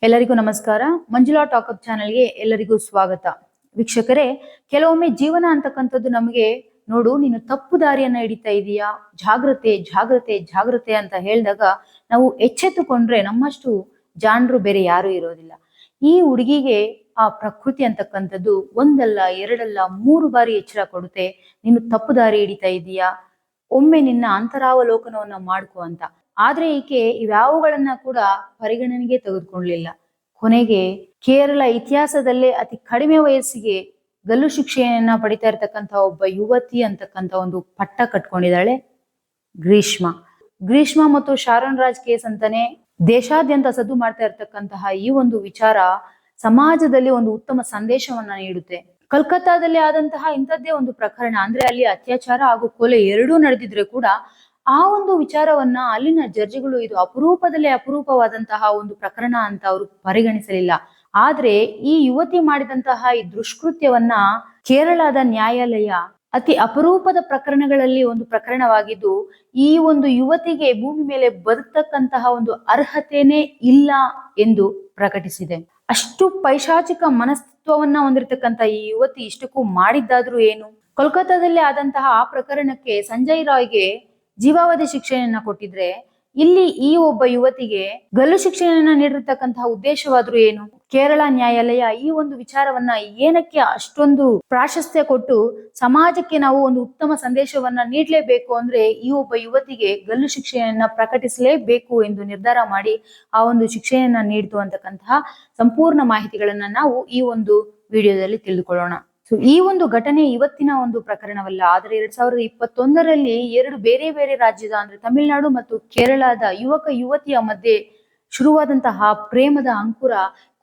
ಎಲ್ಲರಿಗೂ ನಮಸ್ಕಾರ. ಮಂಜುಳಾ ಟಾಕಪ್ ಚಾನೆಲ್ಗೆ ಎಲ್ಲರಿಗೂ ಸ್ವಾಗತ. ವೀಕ್ಷಕರೇ, ಕೆಲವೊಮ್ಮೆ ಜೀವನ ಅಂತಕ್ಕಂಥದ್ದು ನಮಗೆ ನೋಡು ನೀನು ತಪ್ಪು ದಾರಿಯನ್ನ ಹಿಡಿತಾ ಇದೀಯಾ, ಜಾಗ್ರತೆ ಜಾಗ್ರತೆ ಜಾಗ್ರತೆ ಅಂತ ಹೇಳಿದಾಗ ನಾವು ಎಚ್ಚೆತ್ತುಕೊಂಡ್ರೆ ನಮ್ಮಷ್ಟು ಜಾಣರು ಬೇರೆ ಯಾರು ಇರೋದಿಲ್ಲ. ಈ ಹುಡುಗಿಗೆ ಆ ಪ್ರಕೃತಿ ಅಂತಕ್ಕಂಥದ್ದು ಒಂದಲ್ಲ ಎರಡಲ್ಲ 3 ಬಾರಿ ಎಚ್ಚರ ಕೊಡುತ್ತೆ. ನೀನು ತಪ್ಪು ದಾರಿ ಹಿಡಿತಾ ಇದೀಯಾ, ಒಮ್ಮೆ ನಿನ್ನ ಅಂತರಾವಲೋಕನವನ್ನ ಮಾಡ್ಕೊ ಅಂತ. ಆದ್ರೆ ಈಕೆ ಇವ್ಯಾವುಗಳನ್ನ ಕೂಡ ಪರಿಗಣನೆಗೆ ತೆಗೆದುಕೊಳ್ಳಲಿಲ್ಲ. ಕೊನೆಗೆ ಕೇರಳ ಇತಿಹಾಸದಲ್ಲೇ ಅತಿ ಕಡಿಮೆ ವಯಸ್ಸಿಗೆ ಗಲ್ಲು ಶಿಕ್ಷೆಯನ್ನ ಪಡಿತಾ ಇರ್ತಕ್ಕಂಥ ಒಬ್ಬ ಯುವತಿ ಅಂತಕ್ಕಂಥ ಒಂದು ಪಟ್ಟ ಕಟ್ಕೊಂಡಿದ್ದಾಳೆ ಗ್ರೀಷ್ಮ ಮತ್ತು ಶಾರನ್ ರಾಜ್ ಕೇಸ್ ಅಂತಾನೆ ದೇಶಾದ್ಯಂತ ಸದ್ದು ಮಾಡ್ತಾ ಇರ್ತಕ್ಕಂತಹ ಈ ಒಂದು ವಿಚಾರ ಸಮಾಜದಲ್ಲಿ ಒಂದು ಉತ್ತಮ ಸಂದೇಶವನ್ನ ನೀಡುತ್ತೆ. ಕಲ್ಕತ್ತಾದಲ್ಲಿ ಆದಂತಹ ಇಂಥದ್ದೇ ಒಂದು ಪ್ರಕರಣ, ಅಂದ್ರೆ ಅಲ್ಲಿ ಅತ್ಯಾಚಾರ ಹಾಗೂ ಕೊಲೆ ಎರಡೂ ನಡೆದಿದ್ರೆ ಕೂಡ ಆ ಒಂದು ವಿಚಾರವನ್ನ ಅಲ್ಲಿನ ಜಡ್ಜಿಗಳು ಇದು ಅಪರೂಪದಲ್ಲೇ ಅಪರೂಪವಾದಂತಹ ಒಂದು ಪ್ರಕರಣ ಅಂತ ಅವರು ಪರಿಗಣಿಸಲಿಲ್ಲ. ಆದ್ರೆ ಈ ಯುವತಿ ಮಾಡಿದಂತಹ ಈ ದುಷ್ಕೃತ್ಯವನ್ನ ಕೇರಳದ ನ್ಯಾಯಾಲಯ ಅತಿ ಅಪರೂಪದ ಪ್ರಕರಣಗಳಲ್ಲಿ ಒಂದು ಪ್ರಕರಣವಾಗಿದ್ದು, ಈ ಒಂದು ಯುವತಿಗೆ ಭೂಮಿ ಮೇಲೆ ಬದುಕ್ತಕ್ಕಂತಹ ಒಂದು ಅರ್ಹತೆನೇ ಇಲ್ಲ ಎಂದು ಪ್ರಕಟಿಸಿದೆ. ಅಷ್ಟು ಪೈಶಾಚಿಕ ಮನಸ್ತತ್ವವನ್ನ ಹೊಂದಿರತಕ್ಕಂತ ಈ ಯುವತಿ ಇಷ್ಟಕ್ಕೂ ಮಾಡಿದ್ದಾದ್ರೂ ಏನು? ಕೋಲ್ಕತ್ತಾದಲ್ಲಿ ಆದಂತಹ ಆ ಪ್ರಕರಣಕ್ಕೆ ಸಂಜಯ್ ರಾಯ್ಗೆ ಜೀವಾವಧಿ ಶಿಕ್ಷೆಯನ್ನ ಕೊಟ್ಟಿದ್ರೆ, ಇಲ್ಲಿ ಈ ಒಬ್ಬ ಯುವತಿಗೆ ಗಲ್ಲು ಶಿಕ್ಷೆಯನ್ನ ನೀಡಿರ್ತಕ್ಕಂತಹ ಉದ್ದೇಶವಾದ್ರೂ ಏನು? ಕೇರಳ ನ್ಯಾಯಾಲಯ ಈ ಒಂದು ವಿಚಾರವನ್ನ ಏನಕ್ಕೆ ಅಷ್ಟೊಂದು ಪ್ರಾಶಸ್ತ್ಯ ಕೊಟ್ಟು ಸಮಾಜಕ್ಕೆ ನಾವು ಒಂದು ಉತ್ತಮ ಸಂದೇಶವನ್ನ ನೀಡಲೇಬೇಕು ಅಂದ್ರೆ ಈ ಒಬ್ಬ ಯುವತಿಗೆ ಗಲ್ಲು ಶಿಕ್ಷೆಯನ್ನ ಪ್ರಕಟಿಸಲೇಬೇಕು ಎಂದು ನಿರ್ಧಾರ ಮಾಡಿ ಆ ಒಂದು ಶಿಕ್ಷೆಯನ್ನ ನೀಡಿತು ಅಂತಕ್ಕಂತಹ ಸಂಪೂರ್ಣ ಮಾಹಿತಿಗಳನ್ನ ನಾವು ಈ ಒಂದು ವಿಡಿಯೋದಲ್ಲಿ ತಿಳಿದುಕೊಳ್ಳೋಣ. ಈ ಒಂದು ಘಟನೆ ಇವತ್ತಿನ ಒಂದು ಪ್ರಕರಣವಲ್ಲ, ಆದ್ರೆ 2021ರಲ್ಲಿ 2 ಬೇರೆ ಬೇರೆ ರಾಜ್ಯದ ಅಂದ್ರೆ ತಮಿಳುನಾಡು ಮತ್ತು ಕೇರಳದ ಯುವಕ ಯುವತಿಯ ಮಧ್ಯೆ ಶುರುವಾದಂತಹ ಪ್ರೇಮದ ಅಂಕುರ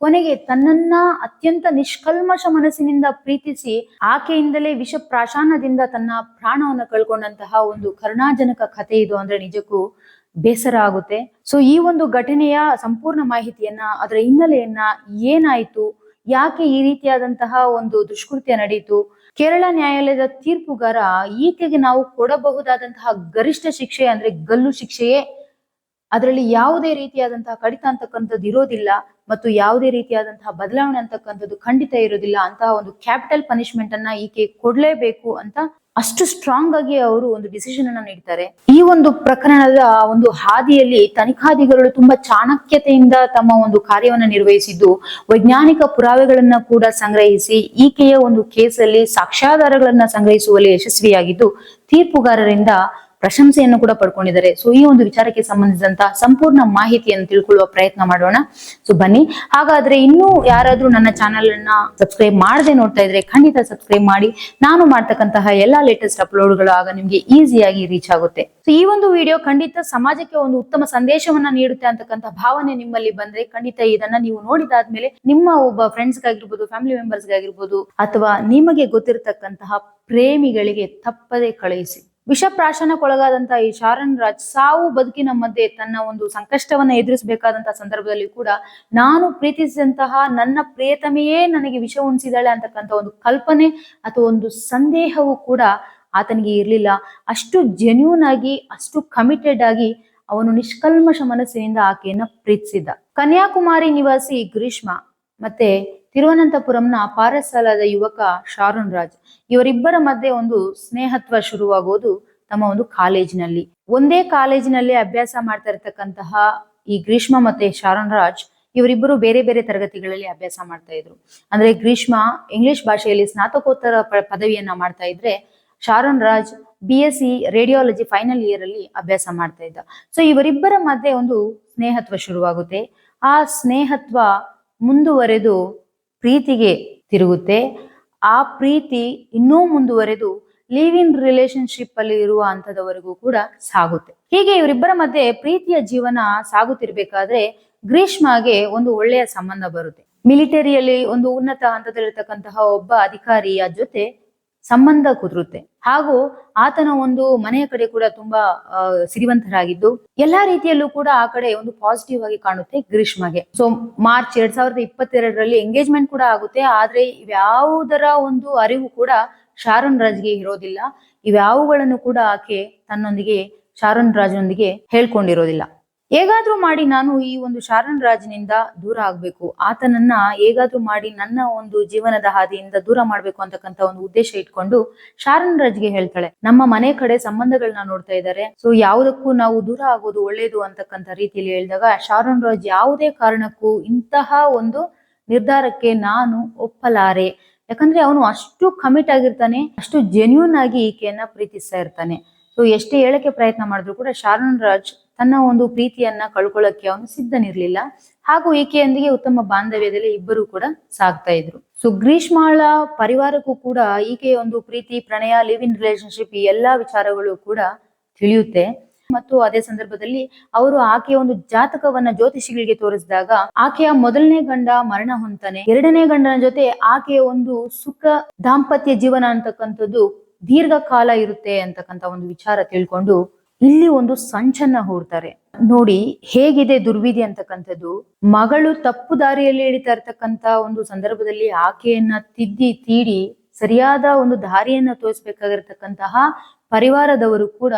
ಕೊನೆಗೆ ತನ್ನನ್ನ ಅತ್ಯಂತ ನಿಷ್ಕಲ್ಮಶ ಮನಸ್ಸಿನಿಂದ ಪ್ರೀತಿಸಿ ಆಕೆಯಿಂದಲೇ ವಿಷ ಪ್ರಾಶಾನದಿಂದ ತನ್ನ ಪ್ರಾಣವನ್ನ ಕಳ್ಕೊಂಡಂತಹ ಒಂದು ಕರುಣಾಜನಕ ಕಥೆ ಇದು. ಅಂದ್ರೆ ನಿಜಕ್ಕೂ ಬೇಸರ ಆಗುತ್ತೆ. ಸೊ ಈ ಒಂದು ಘಟನೆಯ ಸಂಪೂರ್ಣ ಮಾಹಿತಿಯನ್ನ, ಅದರ ಹಿನ್ನೆಲೆಯನ್ನ, ಏನಾಯ್ತು, ಯಾಕೆ ಈ ರೀತಿಯಾದಂತಹ ಒಂದು ದುಷ್ಕೃತ್ಯ ನಡೀತು, ಕೇರಳ ನ್ಯಾಯಾಲಯದ ತೀರ್ಪುಗಾರ ಈಕೆಗೆ ನಾವು ಕೊಡಬಹುದಾದಂತಹ ಗರಿಷ್ಠ ಶಿಕ್ಷೆ ಅಂದ್ರೆ ಗಲ್ಲು ಶಿಕ್ಷೆಯೇ, ಅದರಲ್ಲಿ ಯಾವುದೇ ರೀತಿಯಾದಂತಹ ಕಡಿತ ಅಂತಕ್ಕಂಥದ್ದು ಇರೋದಿಲ್ಲ ಮತ್ತು ಯಾವುದೇ ರೀತಿಯಾದಂತಹ ಬದಲಾವಣೆ ಅಂತಕ್ಕಂಥದ್ದು ಖಂಡಿತ ಇರೋದಿಲ್ಲ, ಅಂತಹ ಒಂದು ಕ್ಯಾಪಿಟಲ್ ಪನಿಷ್ಮೆಂಟ್ ಅನ್ನ ಈಕೆ ಕೊಡ್ಲೇಬೇಕು ಅಂತ ಅಷ್ಟು ಸ್ಟ್ರಾಂಗ್ ಆಗಿ ಅವರು ಒಂದು ಡಿಸಿಷನ್ ಅನ್ನ ನೀಡ್ತಾರೆ. ಈ ಒಂದು ಪ್ರಕರಣದ ಒಂದು ಹಾದಿಯಲ್ಲಿ ತನಿಖಾಧಿಕಾರಿಗಳು ತುಂಬಾ ಚಾಣಕ್ಯತೆಯಿಂದ ತಮ್ಮ ಒಂದು ಕಾರ್ಯವನ್ನ ನಿರ್ವಹಿಸಿದ್ದು, ವೈಜ್ಞಾನಿಕ ಪುರಾವೆಗಳನ್ನ ಕೂಡ ಸಂಗ್ರಹಿಸಿ ಈಕೆಯ ಒಂದು ಕೇಸಲ್ಲಿ ಸಾಕ್ಷ್ಯಾಧಾರಗಳನ್ನ ಸಂಗ್ರಹಿಸುವಲ್ಲಿ ಯಶಸ್ವಿಯಾಗಿದ್ದು ತೀರ್ಪುಗಾರರಿಂದ ಪ್ರಶಂಸೆಯನ್ನು ಕೂಡ ಪಡ್ಕೊಂಡಿದ್ದಾರೆ. ಸೊ ಈ ಒಂದು ವಿಚಾರಕ್ಕೆ ಸಂಬಂಧಿಸಿದಂತಹ ಸಂಪೂರ್ಣ ಮಾಹಿತಿಯನ್ನು ತಿಳ್ಕೊಳ್ಳುವ ಪ್ರಯತ್ನ ಮಾಡೋಣ. ಸೊ ಬನ್ನಿ. ಹಾಗಾದ್ರೆ ಇನ್ನೂ ಯಾರಾದ್ರೂ ನನ್ನ ಚಾನೆಲ್ ಅನ್ನ ಸಬ್ಸ್ಕ್ರೈಬ್ ಮಾಡದೆ ನೋಡ್ತಾ ಇದ್ರೆ ಖಂಡಿತ ಸಬ್ಸ್ಕ್ರೈಬ್ ಮಾಡಿ. ನಾನು ಮಾಡ್ತಕ್ಕಂತಹ ಎಲ್ಲಾ ಲೇಟೆಸ್ಟ್ ಅಪ್ಲೋಡ್ಗಳು ಆಗ ನಿಮ್ಗೆ ಈಸಿಯಾಗಿ ರೀಚ್ ಆಗುತ್ತೆ. ಸೊ ಈ ಒಂದು ವಿಡಿಯೋ ಖಂಡಿತ ಸಮಾಜಕ್ಕೆ ಒಂದು ಉತ್ತಮ ಸಂದೇಶವನ್ನ ನೀಡುತ್ತೆ ಅಂತಕ್ಕಂಥ ಭಾವನೆ ನಿಮ್ಮಲ್ಲಿ ಬಂದ್ರೆ ಖಂಡಿತ ಇದನ್ನ ನೀವು ನೋಡಿದಾದ್ಮೇಲೆ ನಿಮ್ಮ ಒಬ್ಬ ಫ್ರೆಂಡ್ಸ್ಗಾಗಿರ್ಬೋದು, ಫ್ಯಾಮಿಲಿ ಮೆಂಬರ್ಸ್ಗಾಗಿರ್ಬೋದು, ಅಥವಾ ನಿಮಗೆ ಗೊತ್ತಿರತಕ್ಕಂತಹ ಪ್ರೇಮಿಗಳಿಗೆ ತಪ್ಪದೆ ಕಳುಹಿಸಿ. ವಿಷಪ್ರಾಶನಕ್ಕೊಳಗಾದಂತಹ ಈ ಶಾರನ್ ರಾಜ್ ಸಾವು ಬದುಕಿನ ಮಧ್ಯೆ ತನ್ನ ಒಂದು ಸಂಕಷ್ಟವನ್ನ ಎದುರಿಸಬೇಕಾದಂತಹ ಸಂದರ್ಭದಲ್ಲಿ ಕೂಡ ನಾನು ಪ್ರೀತಿಸಿದಂತಹ ನನ್ನ ಪ್ರಿಯತಮೆಯೇ ನನಗೆ ವಿಷ ಉಣಿಸಿದಾಳೆ ಅಂತಕ್ಕಂಥ ಒಂದು ಕಲ್ಪನೆ ಅಥವಾ ಒಂದು ಸಂದೇಹವು ಕೂಡ ಆತನಿಗೆ ಇರಲಿಲ್ಲ. ಅಷ್ಟು ಜೆನ್ಯೂನ್ ಆಗಿ, ಅಷ್ಟು ಕಮಿಟೆಡ್ ಆಗಿ ಅವನು ನಿಷ್ಕಲ್ಮಶ ಮನಸ್ಸಿನಿಂದ ಆಕೆಯನ್ನ ಪ್ರೀತಿಸಿದ್ದ. ಕನ್ಯಾಕುಮಾರಿ ನಿವಾಸಿ ಗ್ರೀಷ್ಮ ಮತ್ತೆ ತಿರುವನಂತಪುರಂನ ಪಾರಸಾಲದ ಯುವಕ ಶಾರನ್ ರಾಜ್, ಇವರಿಬ್ಬರ ಮಧ್ಯೆ ಒಂದು ಸ್ನೇಹತ್ವ ಶುರುವಾಗುವುದು ತಮ್ಮ ಒಂದು ಕಾಲೇಜಿನಲ್ಲಿ. ಒಂದೇ ಕಾಲೇಜಿನಲ್ಲಿ ಅಭ್ಯಾಸ ಮಾಡ್ತಾ ಇರತಕ್ಕಂತಹ ಈ ಗ್ರೀಷ್ಮ ಮತ್ತೆ ಶಾರನ್ ರಾಜ್ ಇವರಿಬ್ಬರು ಬೇರೆ ಬೇರೆ ತರಗತಿಗಳಲ್ಲಿ ಅಭ್ಯಾಸ ಮಾಡ್ತಾ ಇದ್ರು. ಅಂದ್ರೆ ಗ್ರೀಷ್ಮ ಇಂಗ್ಲಿಷ್ ಭಾಷೆಯಲ್ಲಿ ಸ್ನಾತಕೋತ್ತರ ಪದವಿಯನ್ನ ಮಾಡ್ತಾ ಇದ್ರೆ, Sharon Raj BSc radiology final year ಅಲ್ಲಿ ಅಭ್ಯಾಸ ಮಾಡ್ತಾ ಇದ್ದ. ಸೊ ಇವರಿಬ್ಬರ ಮಧ್ಯೆ ಒಂದು ಸ್ನೇಹತ್ವ ಶುರುವಾಗುತ್ತೆ. ಆ ಸ್ನೇಹತ್ವ ಮುಂದುವರೆದು ಪ್ರೀತಿಗೆ ತಿರುಗುತ್ತೆ. ಆ ಪ್ರೀತಿ ಇನ್ನೂ ಮುಂದುವರೆದು ಲಿವ್ ಇನ್ ರಿಲೇಶನ್ಶಿಪ್ ಅಲ್ಲಿ ಇರುವ ಹಂತದವರೆಗೂ ಕೂಡ ಸಾಗುತ್ತೆ. ಹೀಗೆ ಇವರಿಬ್ಬರ ಮಧ್ಯೆ ಪ್ರೀತಿಯ ಜೀವನ ಸಾಗುತ್ತಿರ್ಬೇಕಾದ್ರೆ ಗ್ರೀಷ್ಮಗೆ ಒಂದು ಒಳ್ಳೆಯ ಸಂಬಂಧ ಬರುತ್ತೆ. ಮಿಲಿಟರಿಯಲ್ಲಿ ಒಂದು ಉನ್ನತ ಹಂತದಲ್ಲಿರ್ತಕ್ಕಂತಹ ಒಬ್ಬ ಅಧಿಕಾರಿಯ ಜೊತೆ ಸಂಬಂಧ ಕುದುರುತ್ತೆ. ಹಾಗೂ ಆತನ ಒಂದು ಮನೆಯ ಕಡೆ ಕೂಡ ತುಂಬಾ ಸಿರಿವಂತರಾಗಿದ್ದು ಎಲ್ಲಾ ರೀತಿಯಲ್ಲೂ ಕೂಡ ಆ ಕಡೆ ಒಂದು ಪಾಸಿಟಿವ್ ಆಗಿ ಕಾಣುತ್ತೆ ಗ್ರೀಷ್ಮಗೆ. ಸೊ ಮಾರ್ಚ್ 2022ರಲ್ಲಿ ಎಂಗೇಜ್ಮೆಂಟ್ ಕೂಡ ಆಗುತ್ತೆ. ಆದ್ರೆ ಇವ್ಯಾವುದರ ಒಂದು ಅರಿವು ಕೂಡ ಶಾರನ್ ರಾಜ್ಗೆ ಇರೋದಿಲ್ಲ. ಇವ್ಯಾವುಗಳನ್ನು ಕೂಡ ಆಕೆ ತನ್ನೊಂದಿಗೆ ಶಾರನ್ ರಾಜ್ನೊಂದಿಗೆ ಹೇಳ್ಕೊಂಡಿರೋದಿಲ್ಲ. ಹೇಗಾದ್ರೂ ಮಾಡಿ ನಾನು ಈ ಒಂದು ಶಾರನ್ ರಾಜ್ನಿಂದ ದೂರ ಆಗ್ಬೇಕು, ಆತನನ್ನ ಹೇಗಾದ್ರೂ ಮಾಡಿ ನನ್ನ ಒಂದು ಜೀವನದ ಹಾದಿಯಿಂದ ದೂರ ಮಾಡ್ಬೇಕು ಅಂತಕ್ಕಂತ ಒಂದು ಉದ್ದೇಶ ಇಟ್ಕೊಂಡು ಶಾರನ್ ರಾಜ್ಗೆ ಹೇಳ್ತಾಳೆ, ನಮ್ಮ ಮನೆ ಕಡೆ ಸಂಬಂಧಗಳನ್ನ ನೋಡ್ತಾ ಇದ್ದಾರೆ, ಸೊ ಯಾವುದಕ್ಕೂ ನಾವು ದೂರ ಆಗೋದು ಒಳ್ಳೇದು ಅಂತಕ್ಕಂಥ ರೀತಿಯಲ್ಲಿ ಹೇಳಿದಾಗ ಶಾರನ್ ರಾಜ್ ಯಾವುದೇ ಕಾರಣಕ್ಕೂ ಇಂತಹ ಒಂದು ನಿರ್ಧಾರಕ್ಕೆ ನಾನು ಒಪ್ಪಲಾರೆ. ಯಾಕಂದ್ರೆ ಅವನು ಅಷ್ಟು ಕಮಿಟ್ ಆಗಿರ್ತಾನೆ, ಅಷ್ಟು ಜೆನ್ಯೂನ್ ಆಗಿ ಈಕೆಯನ್ನ ಪ್ರೀತಿಸ್ತಾ ಇರ್ತಾನೆ. ಸೊ ಎಷ್ಟೇ ಹೇಳಕ್ಕೆ ಪ್ರಯತ್ನ ಮಾಡಿದ್ರು ಕೂಡ ಶಾರನ್ ರಾಜ್ ತನ್ನ ಒಂದು ಪ್ರೀತಿಯನ್ನ ಕಳ್ಕೊಳ್ಳಕ್ಕೆ ಅವನು ಸಿದ್ಧನಿರ್ಲಿಲ್ಲ. ಹಾಗೂ ಈಕೆಯೊಂದಿಗೆ ಉತ್ತಮ ಬಾಂಧವ್ಯದಲ್ಲಿ ಇಬ್ಬರು ಕೂಡ ಸಾಗ್ತಾ ಇದ್ರು. ಸೊ ಗ್ರೀಷ್ಮಾಳ ಪರಿವಾರಕ್ಕೂ ಕೂಡ ಈಕೆಯ ಒಂದು ಪ್ರೀತಿ, ಪ್ರಣಯ, ಲಿವ್ ಇನ್ ರಿಲೇಶನ್ಶಿಪ್ ಈ ಎಲ್ಲಾ ವಿಚಾರಗಳು ಕೂಡ ತಿಳಿಯುತ್ತೆ. ಮತ್ತು ಅದೇ ಸಂದರ್ಭದಲ್ಲಿ ಅವರು ಆಕೆಯ ಒಂದು ಜಾತಕವನ್ನ ಜ್ಯೋತಿಷಿಗಳಿಗೆ ತೋರಿಸಿದಾಗ ಆಕೆಯ ಮೊದಲನೇ ಗಂಡ ಮರಣ ಹೊಂತಾನೆ, ಎರಡನೇ ಗಂಡನ ಜೊತೆ ಆಕೆಯ ಒಂದು ಸುಖ ದಾಂಪತ್ಯ ಜೀವನ ಅಂತಕ್ಕಂಥದ್ದು ದೀರ್ಘಕಾಲ ಇರುತ್ತೆ ಅಂತಕ್ಕಂಥ ಒಂದು ವಿಚಾರ ತಿಳ್ಕೊಂಡು ಇಲ್ಲಿ ಒಂದು ಸಂಚನ್ನ ಹೂಡ್ತಾರೆ. ನೋಡಿ ಹೇಗಿದೆ ದುರ್ವಿಧಿ ಅಂತಕ್ಕಂಥದ್ದು. ಮಗಳು ತಪ್ಪು ದಾರಿಯಲ್ಲಿ ಎಳಿತಾ ಇರ್ತಕ್ಕಂಥ ಒಂದು ಸಂದರ್ಭದಲ್ಲಿ ಆಕೆಯನ್ನ ತಿದ್ದಿ ತೀಡಿ ಸರಿಯಾದ ಒಂದು ದಾರಿಯನ್ನ ತೋರಿಸ್ಬೇಕಾಗಿರ್ತಕ್ಕಂತಹ ಪರಿವಾರದವರು ಕೂಡ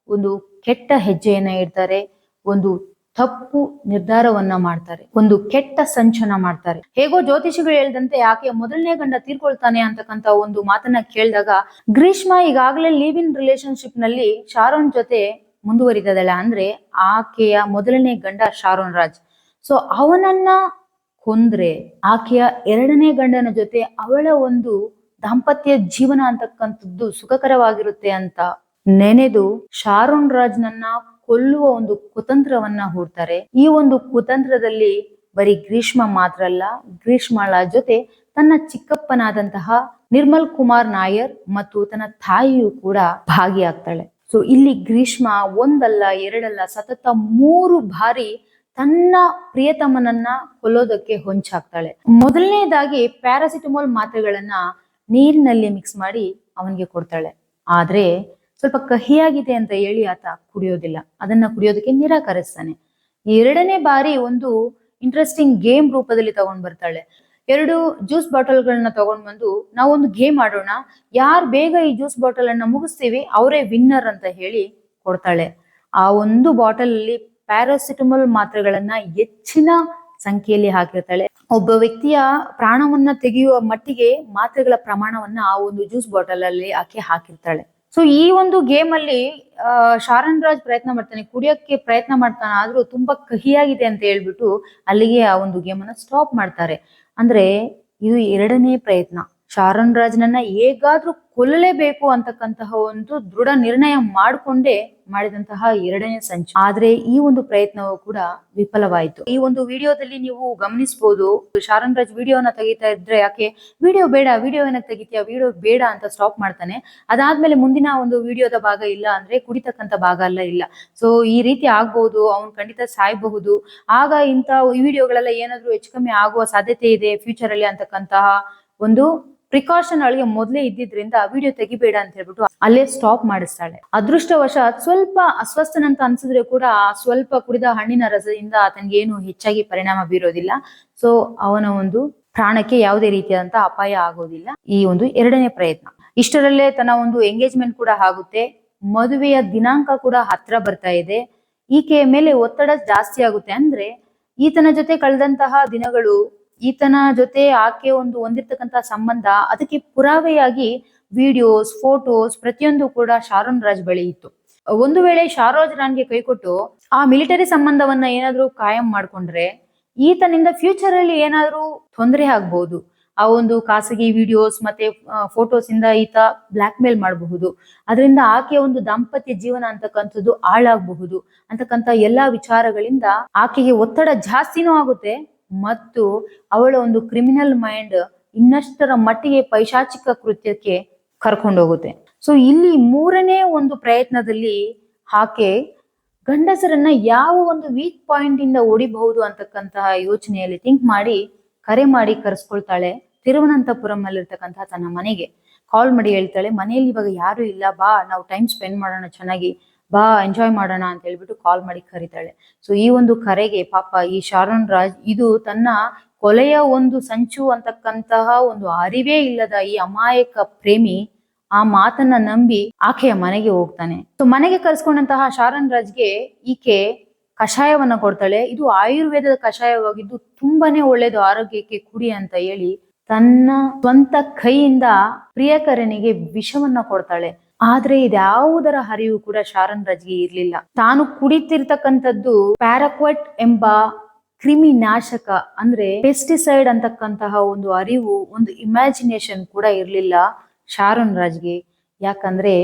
ಒಂದು ಕೆಟ್ಟ ಹೆಜ್ಜೆಯನ್ನ ಇಡ್ತಾರೆ, ಒಂದು ತಪ್ಪು ನಿರ್ಧಾರವನ್ನ ಮಾಡ್ತಾರೆ, ಒಂದು ಕೆಟ್ಟ ಸಂಚನ ಮಾಡ್ತಾರೆ. ಹೇಗೋ ಜ್ಯೋತಿಷಿಗಳು ಹೇಳ್ದಂತೆ ಆಕೆಯ ಮೊದಲನೇ ಗಂಡ ತೀರ್ಕೊಳ್ತಾನೆ ಅಂತಕ್ಕಂತ ಒಂದು ಮಾತನ್ನ ಕೇಳಿದಾಗ ಗ್ರೀಷ್ಮಾ ಈಗಾಗಲೇ ಲಿವ್ ಇನ್ ರಿಲೇಶನ್ಶಿಪ್ ನಲ್ಲಿ ಶಾರೋನ್ ಜೊತೆ ಮುಂದುವರಿದಲ್ಲ, ಅಂದ್ರೆ ಆಕೆಯ ಮೊದಲನೇ ಗಂಡ ಶಾರೋನ್ ರಾಜ್. ಸೊ ಅವನನ್ನ ಕೊಂದ್ರೆ ಆಕೆಯ ಎರಡನೇ ಗಂಡನ ಜೊತೆ ಅವಳ ಒಂದು ದಾಂಪತ್ಯ ಜೀವನ ಅಂತಕ್ಕಂಥದ್ದು ಸುಖಕರವಾಗಿರುತ್ತೆ ಅಂತ ನೆನೆದು ಶಾರೋನ್ ರಾಜ್ನನ್ನ ಕೊಲ್ಲುವ ಒಂದು ಕುತಂತ್ರವನ್ನ ಹೂಡ್ತಾರೆ. ಈ ಒಂದು ಕುತಂತ್ರದಲ್ಲಿ ಬರೀ ಗ್ರೀಷ್ಮ ಮಾತ್ರ ಅಲ್ಲ, ಗ್ರೀಷ್ಮಳ ಜೊತೆ ತನ್ನ ಚಿಕ್ಕಪ್ಪನಾದಂತಹ ನಿರ್ಮಲ್ ಕುಮಾರ್ ನಾಯರ್ ಮತ್ತು ತನ್ನ ತಾಯಿಯು ಕೂಡ ಭಾಗಿಯಾಗ್ತಾಳೆ. ಸೊ ಇಲ್ಲಿ ಗ್ರೀಷ್ಮ ಒಂದಲ್ಲ ಎರಡಲ್ಲ ಸತತ 3 ಬಾರಿ ತನ್ನ ಪ್ರಿಯತಮನನ್ನ ಕೊಲ್ಲೋದಕ್ಕೆ ಹೊಂಚಾಗ್ತಾಳೆ. ಮೊದಲನೇದಾಗಿ ಪ್ಯಾರಾಸಿಟಮೋಲ್ ಮಾತ್ರೆಗಳನ್ನ ನೀರಿನಲ್ಲಿ ಮಿಕ್ಸ್ ಮಾಡಿ ಅವನಿಗೆ ಕೊಡ್ತಾಳೆ. ಆದ್ರೆ ಸ್ವಲ್ಪ ಕಹಿಯಾಗಿದೆ ಅಂತ ಹೇಳಿ ಆತ ಕುಡಿಯೋದಿಲ್ಲ, ಅದನ್ನ ಕುಡಿಯೋದಕ್ಕೆ ನಿರಾಕರಿಸ್ತಾನೆ. ಎರಡನೇ ಬಾರಿ ಒಂದು ಇಂಟ್ರೆಸ್ಟಿಂಗ್ ಗೇಮ್ ರೂಪದಲ್ಲಿ ತಗೊಂಡ್ ಬರ್ತಾಳೆ. 2 ಜ್ಯೂಸ್ ಬಾಟಲ್ಗಳನ್ನ ತಗೊಂಡ್ ಬಂದು ನಾವೊಂದು ಗೇಮ್ ಆಡೋಣ, ಯಾರು ಬೇಗ ಈ ಜ್ಯೂಸ್ ಬಾಟಲ್ ಅನ್ನ ಮುಗಿಸ್ತೀವಿ ಅವರೇ ವಿನ್ನರ್ ಅಂತ ಹೇಳಿ ಕೊಡ್ತಾಳೆ. ಆ ಒಂದು ಬಾಟಲ್ ಅಲ್ಲಿ ಪ್ಯಾರಾಸಿಟಮೋಲ್ ಮಾತ್ರೆಗಳನ್ನ ಹೆಚ್ಚಿನ ಸಂಖ್ಯೆಯಲ್ಲಿ ಹಾಕಿರ್ತಾಳೆ. ಒಬ್ಬ ವ್ಯಕ್ತಿಯ ಪ್ರಾಣವನ್ನ ತೆಗೆಯುವ ಮಟ್ಟಿಗೆ ಮಾತ್ರೆಗಳ ಪ್ರಮಾಣವನ್ನ ಆ ಒಂದು ಜ್ಯೂಸ್ ಬಾಟಲ್ ಅಲ್ಲಿ ಆಕೆ ಹಾಕಿರ್ತಾಳೆ. ಸೊ ಈ ಒಂದು ಗೇಮ್ ಅಲ್ಲಿ ಶಾರನ್ ರಾಜ್ ಪ್ರಯತ್ನ ಮಾಡ್ತಾನೆ, ಕುಡಿಯೋಕ್ಕೆ ಪ್ರಯತ್ನ ಮಾಡ್ತಾನೆ, ಆದ್ರೂ ತುಂಬಾ ಕಹಿಯಾಗಿದೆ ಅಂತ ಹೇಳ್ಬಿಟ್ಟು ಅಲ್ಲಿಗೆ ಆ ಒಂದು ಗೇಮ್ ಅನ್ನ ಸ್ಟಾಪ್ ಮಾಡ್ತಾರೆ. ಅಂದ್ರೆ ಇದು ಎರಡನೇ ಪ್ರಯತ್ನ. ಶಾರನ್ ರಾಜ್ನನ್ನ ಹೇಗಾದ್ರೂ ಕೊಲ್ಲಲೇಬೇಕು ಅಂತಕ್ಕಂತಹ ಒಂದು ದೃಢ ನಿರ್ಣಯ ಮಾಡಿಕೊಂಡೇ ಮಾಡಿದಂತಹ ಎರಡನೇ ಸಂಚು. ಆದ್ರೆ ಈ ಒಂದು ಪ್ರಯತ್ನವೂ ಕೂಡ ವಿಫಲವಾಯಿತು. ಈ ಒಂದು ವಿಡಿಯೋದಲ್ಲಿ ನೀವು ಗಮನಿಸಬಹುದು, ಶಾರನ್ ರಾಜ್ ವಿಡಿಯೋನ ತೆಗಿತಾ ಇದ್ರೆ ಯಾಕೆ ವಿಡಿಯೋ ಬೇಡ, ವಿಡಿಯೋ ಏನಕ್ಕೆ ತೆಗಿತೀಯ, ವಿಡಿಯೋ ಬೇಡ ಅಂತ ಸ್ಟಾಪ್ ಮಾಡ್ತಾನೆ. ಅದಾದ್ಮೇಲೆ ಮುಂದಿನ ಒಂದು ವಿಡಿಯೋದ ಭಾಗ ಇಲ್ಲ ಅಂದ್ರೆ ಕುಡಿತಕ್ಕಂತ ಭಾಗ ಇಲ್ಲ. ಸೊ ಈ ರೀತಿ ಆಗ್ಬಹುದು, ಅವ್ನು ಖಂಡಿತ ಸಾಯ್ಬಹುದು, ಆಗ ಇಂತ ವಿಡಿಯೋಗಳೆಲ್ಲ ಏನಾದ್ರು ಹೆಚ್ಚು ಕಮ್ಮಿ ಆಗುವ ಸಾಧ್ಯತೆ ಇದೆ ಫ್ಯೂಚರ್ ಅಲ್ಲಿ ಅಂತಕ್ಕಂತಹ ಒಂದು ಪ್ರಿಕಾಷನ್ ಅವಳಿಗೆ ಮೊದಲೇ ಇದ್ದಿದ್ರಿಂದ ವಿಡಿಯೋ ತೆಗಿಬೇಡ ಅಂತ ಹೇಳ್ಬಿಟ್ಟು ಅಲ್ಲೇ ಸ್ಟಾಪ್ ಮಾಡಿಸ್ತಾಳೆ. ಅದೃಷ್ಟವಶಾತ್ ಸ್ವಲ್ಪ ಅಸ್ವಸ್ಥನಂತ ಅನ್ಸಿದ್ರೆ ಕೂಡ ಸ್ವಲ್ಪ ಕುಡಿದ ಹಣ್ಣಿನ ರಸದಿಂದ ಆತನಿಗೆ ಏನು ಹೆಚ್ಚಾಗಿ ಪರಿಣಾಮ ಬೀರೋದಿಲ್ಲ. ಸೊ ಅವನ ಒಂದು ಪ್ರಾಣಕ್ಕೆ ಯಾವುದೇ ರೀತಿಯಾದಂತಹ ಅಪಾಯ ಆಗೋದಿಲ್ಲ ಈ ಒಂದು ಎರಡನೇ ಪ್ರಯತ್ನ. ಇಷ್ಟರಲ್ಲೇ ತನ್ನ ಒಂದು ಎಂಗೇಜ್ಮೆಂಟ್ ಕೂಡ ಆಗುತ್ತೆ, ಮದುವೆಯ ದಿನಾಂಕ ಕೂಡ ಹತ್ರ ಬರ್ತಾ ಇದೆ. ಈಕೆಯ ಮೇಲೆ ಒತ್ತಡ ಜಾಸ್ತಿ ಆಗುತ್ತೆ. ಅಂದ್ರೆ ಈತನ ಜೊತೆ ಕಳೆದಂತಹ ದಿನಗಳು, ಈತನ ಜೊತೆ ಆಕೆ ಒಂದು ಹೊಂದಿರ್ತಕ್ಕಂತಹ ಸಂಬಂಧ, ಅದಕ್ಕೆ ಪುರಾವೆಯಾಗಿ ವಿಡಿಯೋಸ್, ಫೋಟೋಸ್ ಪ್ರತಿಯೊಂದು ಕೂಡ ಶಾರನ್ ರಾಜ್ ಬಳಿ ಇತ್ತು. ಒಂದು ವೇಳೆ ಶಾರೋಜ್ ರಾನ್ಗೆ ಕೈಕೊಟ್ಟು ಆ ಮಿಲಿಟರಿ ಸಂಬಂಧವನ್ನ ಏನಾದ್ರೂ ಕಾಯಂ ಮಾಡ್ಕೊಂಡ್ರೆ ಈತನಿಂದ ಫ್ಯೂಚರ್ ಅಲ್ಲಿ ಏನಾದ್ರೂ ತೊಂದರೆ ಆಗ್ಬಹುದು. ಆ ಒಂದು ಖಾಸಗಿ ವಿಡಿಯೋಸ್ ಮತ್ತೆ ಫೋಟೋಸ್ ಇಂದ ಈತ ಬ್ಲಾಕ್ ಮೇಲ್ ಮಾಡಬಹುದು, ಅದರಿಂದ ಆಕೆಯ ಒಂದು ದಾಂಪತ್ಯ ಜೀವನ ಅಂತಕ್ಕಂಥದ್ದು ಹಾಳಾಗಬಹುದು ಅಂತಕ್ಕಂಥ ಎಲ್ಲಾ ವಿಚಾರಗಳಿಂದ ಆಕೆಗೆ ಒತ್ತಡ ಜಾಸ್ತಿನೂ ಆಗುತ್ತೆ ಮತ್ತು ಅವಳ ಒಂದು ಕ್ರಿಮಿನಲ್ ಮೈಂಡ್ ಇನ್ನಷ್ಟರ ಮಟ್ಟಿಗೆ ಪೈಶಾಚಿಕ ಕೃತ್ಯಕ್ಕೆ ಕರ್ಕೊಂಡೋಗುತ್ತೆ. ಸೊ ಇಲ್ಲಿ 3ನೇ ಒಂದು ಪ್ರಯತ್ನದಲ್ಲಿ ಆಕೆ ಗಂಡಸರನ್ನ ಯಾವ ಒಂದು ವೀಕ್ ಪಾಯಿಂಟ್ ಇಂದ ಹೊಡಿಬಹುದು ಅಂತಕ್ಕಂತಹ ಯೋಚನೆಯಲ್ಲಿ ಥಿಂಕ್ ಮಾಡಿ ಕರೆ ಮಾಡಿ ಕರೆಸ್ಕೊಳ್ತಾಳೆ. ತಿರುವನಂತಪುರಂ ಅಲ್ಲಿರ್ತಕ್ಕಂತಹ ತನ್ನ ಮನೆಗೆ ಕಾಲ್ ಮಾಡಿ ಹೇಳ್ತಾಳೆ, ಮನೆಯಲ್ಲಿ ಇವಾಗ ಯಾರು ಇಲ್ಲ, ಬಾ ನಾವು ಟೈಮ್ ಸ್ಪೆಂಡ್ ಮಾಡೋಣ, ಚೆನ್ನಾಗಿ ಬಾ ಎಂಜಾಯ್ ಮಾಡೋಣ ಅಂತ ಹೇಳ್ಬಿಟ್ಟು ಕಾಲ್ ಮಾಡಿ ಕರೀತಾಳೆ. ಸೊ ಈ ಒಂದು ಕರೆಗೆ ಪಾಪ ಈ ಶಾರನ್ ರಾಜ್ ಇದು ತನ್ನ ಕೊಲೆಯ ಒಂದು ಸಂಚು ಅಂತಕ್ಕಂತಹ ಒಂದು ಅರಿವೇ ಇಲ್ಲದ ಈ ಅಮಾಯಕ ಪ್ರೇಮಿ ಆ ಮಾತನ್ನ ನಂಬಿ ಆಕೆಯ ಮನೆಗೆ ಹೋಗ್ತಾನೆ. ಸೊ ಮನೆಗೆ ಕರೆಸ್ಕೊಂಡಂತಹ ಶಾರನ್ ರಾಜ್ಗೆ ಈಕೆ ಕಷಾಯವನ್ನ ಕೊಡ್ತಾಳೆ. ಇದು ಆಯುರ್ವೇದದ ಕಷಾಯವಾಗಿದ್ದು ತುಂಬಾನೇ ಒಳ್ಳೇದು, ಆರೋಗ್ಯಕ್ಕೆ ಕುಡಿ ಅಂತ ಹೇಳಿ ತನ್ನ ಸ್ವಂತ ಕೈಯಿಂದ ಪ್ರಿಯಕರನಿಗೆ ವಿಷವನ್ನ ಕೊಡ್ತಾಳೆ. ಆದ್ರೆ ಇದ್ಯಾವುದರ ಹರಿವು ಕೂಡ ಶಾರನ್ ರಾಜ್ಗೆ ಇರ್ಲಿಲ್ಲ. ತಾನು ಕುಡಿತಿರ್ತಕ್ಕಂಥದ್ದು ಪ್ಯಾರಾಕ್ವಟ್ ಎಂಬ ಕ್ರಿಮಿ ನಾಶಕ ಅಂದ್ರೆ ಪೆಸ್ಟಿಸೈಡ್ ಅಂತಕ್ಕಂತಹ ಒಂದು ಅರಿವು, ಒಂದು ಇಮ್ಯಾಜಿನೇಷನ್ ಕೂಡ ಇರ್ಲಿಲ್ಲ ಶಾರನ್ ರಾಜ್ಗೆ. ಯಾಕಂದ್ರೆ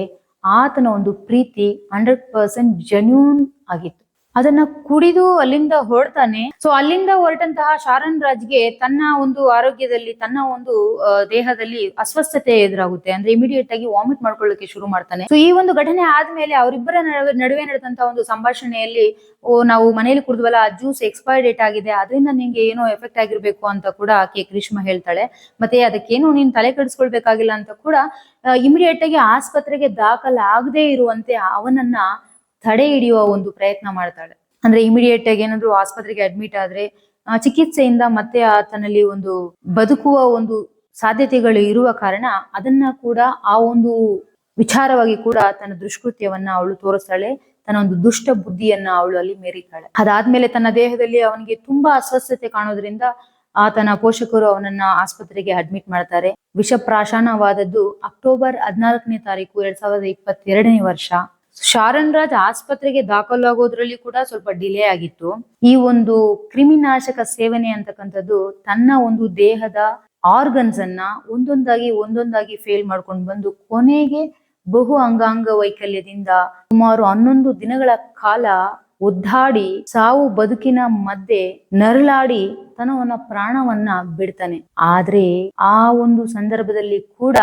ಆತನ ಒಂದು ಪ್ರೀತಿ 100% ಜೆನ್ಯೂನ್ ಆಗಿತ್ತು. ಅದನ್ನ ಕುಡಿದು ಅಲ್ಲಿಂದ ಹೊರಡ್ತಾನೆ. ಸೊ ಅಲ್ಲಿಂದ ಹೊರಟಂತಹ ಶಾರನ್ ರಾಜ್ಗೆ ತನ್ನ ಒಂದು ಆರೋಗ್ಯದಲ್ಲಿ, ತನ್ನ ಒಂದು ದೇಹದಲ್ಲಿ ಅಸ್ವಸ್ಥತೆ ಎದುರಾಗುತ್ತೆ. ಅಂದ್ರೆ ಇಮಿಡಿಯೇಟ್ ಆಗಿ ವಾಮಿಟ್ ಮಾಡ್ಕೊಳ್ಳಕ್ಕೆ ಶುರು ಮಾಡ್ತಾನೆ. ಸೊ ಈ ಒಂದು ಘಟನೆ ಆದ್ಮೇಲೆ ಅವರಿಬ್ಬರ ನಡುವೆ ನಡೆದಂತಹ ಒಂದು ಸಂಭಾಷಣೆಯಲ್ಲಿ, ನಾವು ಮನೆಯಲ್ಲಿ ಕುಡಿದ್ವಲ್ಲ, ಆ ಜ್ಯೂಸ್ ಎಕ್ಸ್ಪೈರ್ ಡೇಟ್ ಆಗಿದೆ, ಅದರಿಂದ ನಿಂಗೆ ಏನೋ ಎಫೆಕ್ಟ್ ಆಗಿರ್ಬೇಕು ಅಂತ ಕೂಡ ಆಕೆ ಗ್ರೀಷ್ಮ ಹೇಳ್ತಾಳೆ. ಮತ್ತೆ ಅದಕ್ಕೇನು ನೀನ್ ತಲೆ ಕೆಡಿಸ್ಕೊಳ್ಬೇಕಾಗಿಲ್ಲ ಅಂತ ಕೂಡ ಇಮಿಡಿಯೇಟ್ ಆಗಿ ಆಸ್ಪತ್ರೆಗೆ ದಾಖಲಾಗದೇ ಇರುವಂತೆ ಅವನನ್ನ ತಡೆ ಹಿಡಿಯುವ ಒಂದು ಪ್ರಯತ್ನ ಮಾಡ್ತಾಳೆ. ಅಂದ್ರೆ ಇಮಿಡಿಯೇಟ್ ಆಗಿ ಏನಾದ್ರು ಆಸ್ಪತ್ರೆಗೆ ಅಡ್ಮಿಟ್ ಆದ್ರೆ ಚಿಕಿತ್ಸೆಯಿಂದ ಮತ್ತೆ ಆತನಲ್ಲಿ ಒಂದು ಬದುಕುವ ಒಂದು ಸಾಧ್ಯತೆಗಳು ಇರುವ ಕಾರಣ ಅದನ್ನ ಕೂಡ, ಆ ಒಂದು ವಿಚಾರವಾಗಿ ಕೂಡ ತನ್ನ ದುಷ್ಕೃತ್ಯವನ್ನ ಅವಳು ತೋರಿಸ್ತಾಳೆ. ತನ್ನ ಒಂದು ದುಷ್ಟ ಬುದ್ಧಿಯನ್ನ ಅವಳು ಅಲ್ಲಿ ಮೆರೀತಾಳೆ. ಅದಾದ್ಮೇಲೆ ತನ್ನ ದೇಹದಲ್ಲಿ ಅವನಿಗೆ ತುಂಬಾ ಅಸ್ವಸ್ಥತೆ ಕಾಣೋದ್ರಿಂದ ಆತನ ಪೋಷಕರು ಅವನನ್ನ ಆಸ್ಪತ್ರೆಗೆ ಅಡ್ಮಿಟ್ ಮಾಡ್ತಾರೆ. ವಿಷಪ್ರಾಶನವಾದದ್ದು ಅಕ್ಟೋಬರ್ 14ನೇ ತಾರೀಕು 2022ನೇ ವರ್ಷ. ಶಾರನ್ ರಾಜ್ ಆಸ್ಪತ್ರೆಗೆ ದಾಖಲಾಗೋದ್ರಲ್ಲಿ ಕೂಡ ಸ್ವಲ್ಪ ಡಿಲೇ ಆಗಿತ್ತು. ಈ ಒಂದು ಕ್ರಿಮಿನಾಶಕ ಸೇವನೆ ಅಂತಕ್ಕಂಥದ್ದು ತನ್ನ ಒಂದು ದೇಹದ ಆರ್ಗನ್ಸ್ ಅನ್ನ ಒಂದೊಂದಾಗಿ ಫೇಲ್ ಮಾಡ್ಕೊಂಡು ಬಂದು ಕೊನೆಗೆ ಬಹು ಅಂಗಾಂಗ ವೈಕಲ್ಯದಿಂದ ಸುಮಾರು 11 ದಿನಗಳ ಕಾಲ ಒದ್ದಾಡಿ ಸಾವು ಬದುಕಿನ ಮಧ್ಯೆ ನರಳಾಡಿ ತನ್ನ ಪ್ರಾಣವನ್ನ ಬಿಡ್ತಾನೆ. ಆದ್ರೆ ಆ ಒಂದು ಸಂದರ್ಭದಲ್ಲಿ ಕೂಡ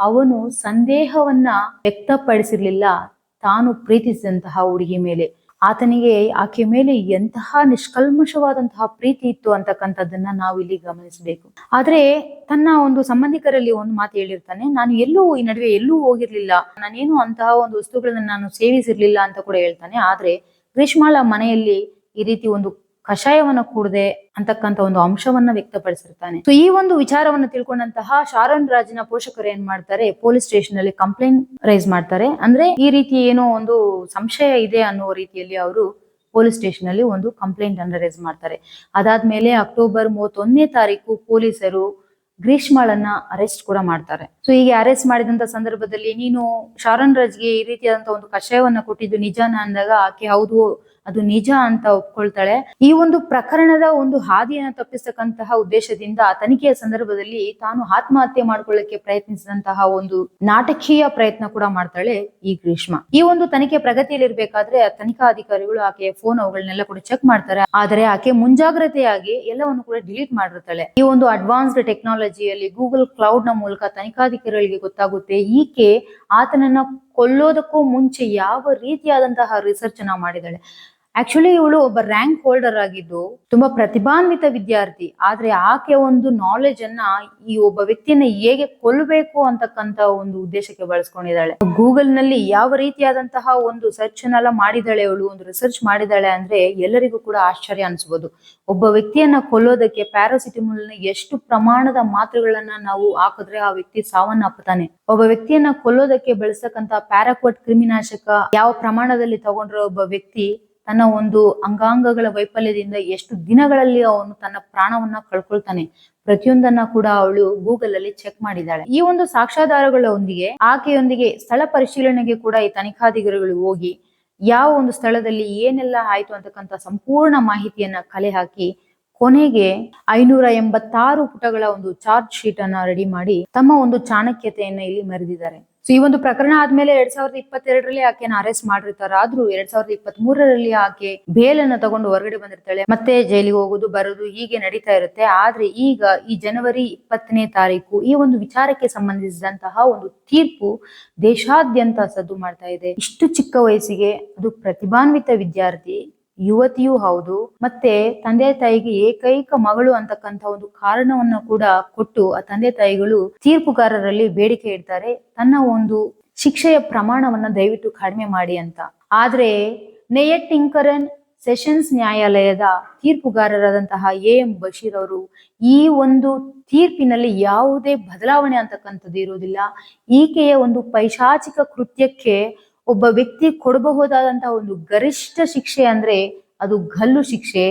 ಅವನು ಸಂದೇಹವನ್ನ ವ್ಯಕ್ತಪಡಿಸಿರ್ಲಿಲ್ಲ ತಾನು ಪ್ರೀತಿಸಿದಂತಹ ಹುಡುಗಿ ಮೇಲೆ. ಆತನಿಗೆ ಆಕೆ ಮೇಲೆ ಎಂತಹ ನಿಷ್ಕಲ್ಮಶವಾದಂತಹ ಪ್ರೀತಿ ಇತ್ತು ಅಂತಕ್ಕಂಥದ್ದನ್ನ ನಾವು ಇಲ್ಲಿ ಗಮನಿಸಬೇಕು. ಆದ್ರೆ ತನ್ನ ಒಂದು ಸಂಬಂಧಿಕರಲ್ಲಿ ಒಂದು ಮಾತು ಹೇಳಿರ್ತಾನೆ, ನಾನು ಈ ನಡುವೆ ಎಲ್ಲೂ ಹೋಗಿರ್ಲಿಲ್ಲ, ನಾನೇನು ಅಂತಹ ಒಂದು ವಸ್ತುಗಳನ್ನ ನಾನು ಸೇವಿಸಿರ್ಲಿಲ್ಲ ಅಂತ ಕೂಡ ಹೇಳ್ತಾನೆ. ಆದ್ರೆ ಗ್ರೀಷ್ಮಾಳ ಮನೆಯಲ್ಲಿ ಈ ರೀತಿ ಒಂದು ಕಷಾಯವನ್ನ ಕೂಡದೆ ಅಂತಕ್ಕಂಥ ಒಂದು ಅಂಶವನ್ನ ವ್ಯಕ್ತಪಡಿಸಿರ್ತಾನೆ. ಸೊ ಈ ಒಂದು ವಿಚಾರವನ್ನ ತಿಳ್ಕೊಂಡಂತಹ ಶಾರನ್ ರಾಜ್ನ ಪೋಷಕರು ಏನ್ ಮಾಡ್ತಾರೆ, ಪೊಲೀಸ್ ಸ್ಟೇಷನ್ ಅಲ್ಲಿ ಕಂಪ್ಲೇಂಟ್ ರೈಸ್ ಮಾಡ್ತಾರೆ. ಅಂದ್ರೆ ಈ ರೀತಿ ಏನೋ ಒಂದು ಸಂಶಯ ಇದೆ ಅನ್ನೋ ರೀತಿಯಲ್ಲಿ ಅವರು ಪೊಲೀಸ್ ಸ್ಟೇಷನ್ ಅಲ್ಲಿ ಒಂದು ಕಂಪ್ಲೇಂಟ್ ಅನ್ನು ರೈಸ್ ಮಾಡ್ತಾರೆ. ಅದಾದ್ಮೇಲೆ ಅಕ್ಟೋಬರ್ 31ನೇ ತಾರೀಕು ಪೊಲೀಸರು ಗ್ರೀಷ್ಮಾಳನ್ನ ಅರೆಸ್ಟ್ ಕೂಡ ಮಾಡ್ತಾರೆ. ಸೊ ಹೀಗೆ ಅರೆಸ್ಟ್ ಮಾಡಿದಂತ ಸಂದರ್ಭದಲ್ಲಿ, ನೀನು ಶಾರನ್ ರಾಜ್ಗೆ ಈ ರೀತಿಯಾದಂತ ಒಂದು ಕಷಾಯವನ್ನ ಕೊಟ್ಟಿದ್ದು ನಿಜಾನ ಅಂದಾಗ ಆಕೆ ಹೌದು ಅದು ನಿಜ ಅಂತ ಒಪ್ಕೊಳ್ತಾಳೆ. ಈ ಒಂದು ಪ್ರಕರಣದ ಒಂದು ಹಾದಿಯನ್ನ ತಪ್ಪಿಸತಕ್ಕಂತಹ ಉದ್ದೇಶದಿಂದ ತನಿಖೆಯ ಸಂದರ್ಭದಲ್ಲಿ ತಾನು ಆತ್ಮಹತ್ಯೆ ಮಾಡ್ಕೊಳ್ಳಕ್ಕೆ ಪ್ರಯತ್ನಿಸಿದಂತಹ ಒಂದು ನಾಟಕೀಯ ಪ್ರಯತ್ನ ಕೂಡ ಮಾಡ್ತಾಳೆ ಈ ಗ್ರೀಷ್ಮ. ಈ ಒಂದು ತನಿಖೆ ಪ್ರಗತಿಯಲ್ಲಿರ್ಬೇಕಾದ್ರೆ ತನಿಖಾಧಿಕಾರಿಗಳು ಆಕೆಯ ಫೋನ್ ಅವುಗಳನ್ನೆಲ್ಲ ಕೂಡ ಚೆಕ್ ಮಾಡ್ತಾರೆ. ಆದರೆ ಆಕೆ ಮುಂಜಾಗ್ರತೆಯಾಗಿ ಎಲ್ಲವನ್ನು ಕೂಡ ಡಿಲೀಟ್ ಮಾಡಿರ್ತಾಳೆ. ಈ ಒಂದು ಅಡ್ವಾನ್ಸ್ಡ್ ಟೆಕ್ನಾಲಜಿಯಲ್ಲಿ ಗೂಗಲ್ ಕ್ಲೌಡ್ ನ ಮೂಲಕ ತನಿಖಾಧಿಕಾರಿಗಳಿಗೆ ಗೊತ್ತಾಗುತ್ತೆ ಈಕೆ ಆತನನ್ನ ಕೊಲ್ಲೋದಕ್ಕೂ ಮುಂಚೆ ಯಾವ ರೀತಿಯಾದಂತಹ ರಿಸರ್ಚ್ ಅನ್ನ ಮಾಡಿದಾಳೆ. ಆಕ್ಚುಲಿ ಇವಳು ಒಬ್ಬ ರ್ಯಾಂಕ್ ಹೋಲ್ಡರ್ ಆಗಿದ್ದು ತುಂಬಾ ಪ್ರತಿಭಾನ್ವಿತ ವಿದ್ಯಾರ್ಥಿ. ಆದ್ರೆ ಆಕೆ ಒಂದು ನಾಲೆಜ್ ಅನ್ನ ಈ ಒಬ್ಬ ವ್ಯಕ್ತಿಯನ್ನ ಹೇಗೆ ಕೊಲ್ಲಬೇಕು ಅಂತಕ್ಕಂತ ಒಂದು ಉದ್ದೇಶಕ್ಕೆ ಬಳಸ್ಕೊಂಡಿದ್ದಾಳೆ. ಗೂಗಲ್ ನಲ್ಲಿ ಯಾವ ರೀತಿಯಾದಂತಹ ಒಂದು ಸರ್ಚ್ ಅನ್ನೆಲ್ಲ ಮಾಡಿದಾಳೆ, ಇವಳು ಒಂದು ರಿಸರ್ಚ್ ಮಾಡಿದಾಳೆ ಅಂದ್ರೆ ಎಲ್ಲರಿಗೂ ಕೂಡ ಆಶ್ಚರ್ಯ ಅನ್ಸ್ಬೋದು. ಒಬ್ಬ ವ್ಯಕ್ತಿಯನ್ನ ಕೊಲ್ಲೋದಕ್ಕೆ ಪ್ಯಾರಾಸಿಟಮಲ್ ಎಷ್ಟು ಪ್ರಮಾಣದ ಮಾತ್ರೆಗಳನ್ನ ನಾವು ಹಾಕಿದ್ರೆ ಆ ವ್ಯಕ್ತಿ ಸಾವನ್ನಪ್ಪುತ್ತಾನೆ. ಒಬ್ಬ ವ್ಯಕ್ತಿಯನ್ನ ಕೊಲ್ಲೋದಕ್ಕೆ ಬಳಸತಕ್ಕಂತ ಪ್ಯಾರಾಕ್ವಟ್ ಕ್ರಿಮಿನಾಶಕ ಯಾವ ಪ್ರಮಾಣದಲ್ಲಿ ತಗೊಂಡ್ರೆ ಒಬ್ಬ ವ್ಯಕ್ತಿ ತನ್ನ ಒಂದು ಅಂಗಾಂಗಗಳ ವೈಫಲ್ಯದಿಂದ ಎಷ್ಟು ದಿನಗಳಲ್ಲಿ ಅವನು ತನ್ನ ಪ್ರಾಣವನ್ನ ಕಳ್ಕೊಳ್ತಾನೆ, ಪ್ರತಿಯೊಂದನ್ನ ಕೂಡ ಅವಳು ಗೂಗಲ್ ಅಲ್ಲಿ ಚೆಕ್ ಮಾಡಿದಾಳೆ. ಈ ಒಂದು ಸಾಕ್ಷ್ಯಾಧಾರಗಳೊಂದಿಗೆ ಆಕೆಯೊಂದಿಗೆ ಸ್ಥಳ ಪರಿಶೀಲನೆಗೆ ಕೂಡ ಈ ತನಿಖಾಧಿಕಾರಿಗಳು ಹೋಗಿ ಯಾವ ಒಂದು ಸ್ಥಳದಲ್ಲಿ ಏನೆಲ್ಲ ಆಯ್ತು ಅಂತಕ್ಕಂಥ ಸಂಪೂರ್ಣ ಮಾಹಿತಿಯನ್ನ ಕಲೆ ಹಾಕಿ ಕೊನೆಗೆ 586 ಪುಟಗಳ ಒಂದು ಚಾರ್ಜ್ ಶೀಟ್ ಅನ್ನ ರೆಡಿ ಮಾಡಿ ತಮ್ಮ ಒಂದು ಚಾಣಕ್ಯತೆಯನ್ನ ಇಲ್ಲಿ ಮೆರೆದಿದ್ದಾರೆ. ಸೊ ಈ ಒಂದು ಪ್ರಕರಣ ಆದ್ಮೇಲೆ 2022ರಲ್ಲಿ ಆಕೆನ ಅರೆಸ್ಟ್ ಮಾಡಿರ್ತಾರೆ. ಆದ್ರೂ 2023ರಲ್ಲಿ ಆಕೆ ಬೇಲನ್ನ ತಗೊಂಡು ಹೊರಗಡೆ ಬಂದಿರ್ತಾಳೆ. ಮತ್ತೆ ಜೈಲಿಗೆ ಹೋಗೋದು ಬರೋದು ಹೀಗೆ ನಡೀತಾ ಇರುತ್ತೆ. ಆದ್ರೆ ಈಗ ಈ ಜನವರಿ 20ನೇ ತಾರೀಕು ಈ ಒಂದು ವಿಚಾರಕ್ಕೆ ಸಂಬಂಧಿಸಿದಂತಹ ಒಂದು ತೀರ್ಪು ದೇಶಾದ್ಯಂತ ಸದ್ದು ಮಾಡ್ತಾ ಇದೆ. ಇಷ್ಟು ಚಿಕ್ಕ ವಯಸ್ಸಿಗೆ, ಅದು ಪ್ರತಿಭಾನ್ವಿತ ವಿದ್ಯಾರ್ಥಿ, ಯುವತಿಯೂ ಹೌದು, ಮತ್ತೆ ತಂದೆ ತಾಯಿಗೆ ಏಕೈಕ ಮಗಳು ಅಂತಕ್ಕಂಥ ಒಂದು ಕಾರಣವನ್ನ ಕೂಡ ಕೊಟ್ಟು ಆ ತಂದೆ ತಾಯಿಗಳು ತೀರ್ಪುಗಾರರಲ್ಲಿ ಬೇಡಿಕೆ ಇಡ್ತಾರೆ, ತನ್ನ ಒಂದು ಶಿಕ್ಷೆಯ ಪ್ರಮಾಣವನ್ನ ದಯವಿಟ್ಟು ಕಡಿಮೆ ಮಾಡಿ ಅಂತ. ಆದ್ರೆ ನೇಯಟ್ ಟಿಂಕರನ್ ಸೆಷನ್ಸ್ ನ್ಯಾಯಾಲಯದ ತೀರ್ಪುಗಾರರಾದಂತಹ AM ಬಶೀರ್ ಅವರು ಈ ಒಂದು ತೀರ್ಪಿನಲ್ಲಿ ಯಾವುದೇ ಬದಲಾವಣೆ ಅಂತಕ್ಕಂಥದ್ದು ಇರುವುದಿಲ್ಲ. ಈಕೆಯ ಒಂದು ಪೈಶಾಚಿಕ ಕೃತ್ಯಕ್ಕೆ ಒಬ್ಬ ವ್ಯಕ್ತಿ ಕೊಡಬಹುದಾದಂತಹ ಒಂದು ಗರಿಷ್ಠ ಶಿಕ್ಷೆ ಅಂದ್ರೆ ಅದು ಗಲ್ಲು ಶಿಕ್ಷೆ.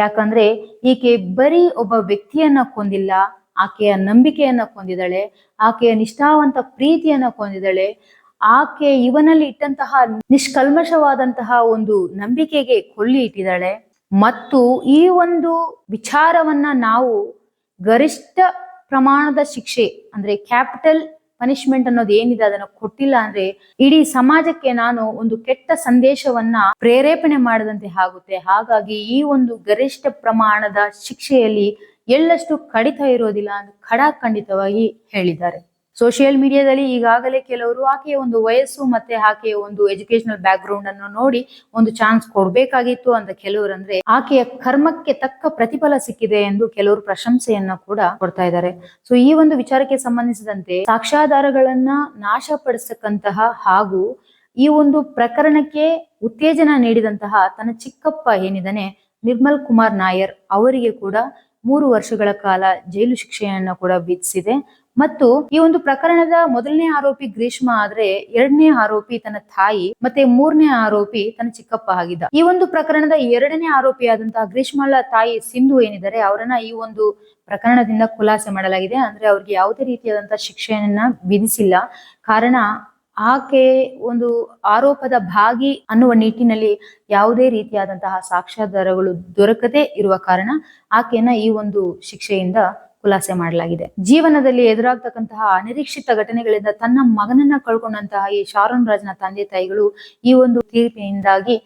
ಯಾಕಂದ್ರೆ ಈಕೆ ಬರೀ ಒಬ್ಬ ವ್ಯಕ್ತಿಯನ್ನ ಕೊಂದಿಲ್ಲ, ಆಕೆಯ ನಂಬಿಕೆಯನ್ನ ಕೊಂದಿದ್ದಾಳೆ, ಆಕೆಯ ನಿಷ್ಠಾವಂತ ಪ್ರೀತಿಯನ್ನ ಕೊಂದಿದ್ದಾಳೆ, ಆಕೆ ಇವನಲ್ಲಿ ಇಟ್ಟಂತಹ ನಿಷ್ಕಲ್ಮಶವಾದಂತಹ ಒಂದು ನಂಬಿಕೆಗೆ ಕೊಳ್ಳಿ ಇಟ್ಟಿದ್ದಾಳೆ. ಮತ್ತು ಈ ಒಂದು ವಿಚಾರವನ್ನ ನಾವು ಗರಿಷ್ಠ ಪ್ರಮಾಣದ ಶಿಕ್ಷೆ ಅಂದ್ರೆ ಕ್ಯಾಪಿಟಲ್ ಪನಿಷ್ಮೆಂಟ್ ಅನ್ನೋದು ಏನಿದೆ ಅದನ್ನ ಕೊಟ್ಟಿಲ್ಲ ಅಂದ್ರೆ ಇಡೀ ಸಮಾಜಕ್ಕೆ ನಾನು ಒಂದು ಕೆಟ್ಟ ಸಂದೇಶವನ್ನ ಪ್ರೇರೇಪಣೆ ಮಾಡದಂತೆ ಆಗುತ್ತೆ. ಹಾಗಾಗಿ ಈ ಒಂದು ಗರಿಷ್ಠ ಪ್ರಮಾಣದ ಶಿಕ್ಷೆಯಲ್ಲಿ ಎಳ್ಳಷ್ಟು ಕಡಿತ ಇರೋದಿಲ್ಲ ಅಂತ ಖಡಾಖಂಡಿತವಾಗಿ ಹೇಳಿದ್ದಾರೆ. ಸೋಷಿಯಲ್ ಮೀಡಿಯಾದಲ್ಲಿ ಈಗಾಗಲೇ ಕೆಲವರು ಆಕೆಯ ಒಂದು ವಯಸ್ಸು ಮತ್ತೆ ಆಕೆಯ ಒಂದು ಎಜುಕೇಶನಲ್ ಬ್ಯಾಕ್ ಗ್ರೌಂಡ್ ಅನ್ನು ನೋಡಿ ಒಂದು ಚಾನ್ಸ್ ಕೊಡ್ಬೇಕಾಗಿತ್ತು ಅಂತ ಕೆಲವರು ಅಂದ್ರೆ ಆಕೆಯ ಕರ್ಮಕ್ಕೆ ತಕ್ಕ ಪ್ರತಿಫಲ ಸಿಕ್ಕಿದೆ ಎಂದು ಕೆಲವರು ಪ್ರಶಂಸೆಯನ್ನ ಕೂಡ ಕೊಡ್ತಾ ಇದ್ದಾರೆ. ಸೊ ಈ ಒಂದು ವಿಚಾರಕ್ಕೆ ಸಂಬಂಧಿಸಿದಂತೆ ಸಾಕ್ಷ್ಯಾಧಾರಗಳನ್ನ ನಾಶಪಡಿಸತಕ್ಕಂತಹ ಹಾಗೂ ಈ ಒಂದು ಪ್ರಕರಣಕ್ಕೆ ಉತ್ತೇಜನ ನೀಡಿದಂತಹ ತನ್ನ ಚಿಕ್ಕಪ್ಪ ಏನಿದ್ದಾನೆ ನಿರ್ಮಲ್ ಕುಮಾರ್ ನಾಯರ್ ಅವರಿಗೆ ಕೂಡ 3 ವರ್ಷಗಳ ಕಾಲ ಜೈಲು ಶಿಕ್ಷೆಯನ್ನ ಕೂಡ ವಿಧಿಸಿದೆ. ಮತ್ತು ಈ ಒಂದು ಪ್ರಕರಣದ ಮೊದಲನೇ ಆರೋಪಿ ಗ್ರೀಷ್ಮ ಆದ್ರೆ ಎರಡನೇ ಆರೋಪಿ ತನ್ನ ತಾಯಿ ಮತ್ತೆ ಮೂರನೇ ಆರೋಪಿ ತನ್ನ ಚಿಕ್ಕಪ್ಪ ಆಗಿದ್ದ. ಈ ಒಂದು ಪ್ರಕರಣದ ಎರಡನೇ ಆರೋಪಿಯಾದಂತಹ ಗ್ರೀಷ್ಮಳ ತಾಯಿ ಸಿಂಧು ಏನಿದ್ದಾರೆ ಅವರನ್ನ ಈ ಒಂದು ಪ್ರಕರಣದಿಂದ ಖುಲಾಸೆ ಮಾಡಲಾಗಿದೆ. ಅಂದ್ರೆ ಅವ್ರಿಗೆ ಯಾವುದೇ ರೀತಿಯಾದಂತಹ ಶಿಕ್ಷೆಯನ್ನ ವಿಧಿಸಿಲ್ಲ. ಕಾರಣ ಆಕೆ ಒಂದು ಆರೋಪದ ಭಾಗಿ ಅನ್ನುವ ನಿಟ್ಟಿನಲ್ಲಿ ಯಾವುದೇ ರೀತಿಯಾದಂತಹ ಸಾಕ್ಷ್ಯಾಧಾರಗಳು ದೊರಕದೇ ಇರುವ ಕಾರಣ ಆಕೆಯನ್ನ ಈ ಒಂದು ಶಿಕ್ಷೆಯಿಂದ ಖುಲಾಸೆ ಮಾಡಲಾಗಿದೆ. ಜೀವನದಲ್ಲಿ ಎದುರಾಗ್ತಕ್ಕಂತಹ ಅನಿರೀಕ್ಷಿತ ಘಟನೆಗಳಿಂದ ತನ್ನ ಮಗನನ್ನ ಕಳ್ಕೊಂಡಂತಹ ಈ ಶಾರೋನ್ ರಾಜ್ನ ತಂದೆ ತಾಯಿಗಳು ಈ ಒಂದು ತೀರ್ಪಿನಿಂದಾಗಿ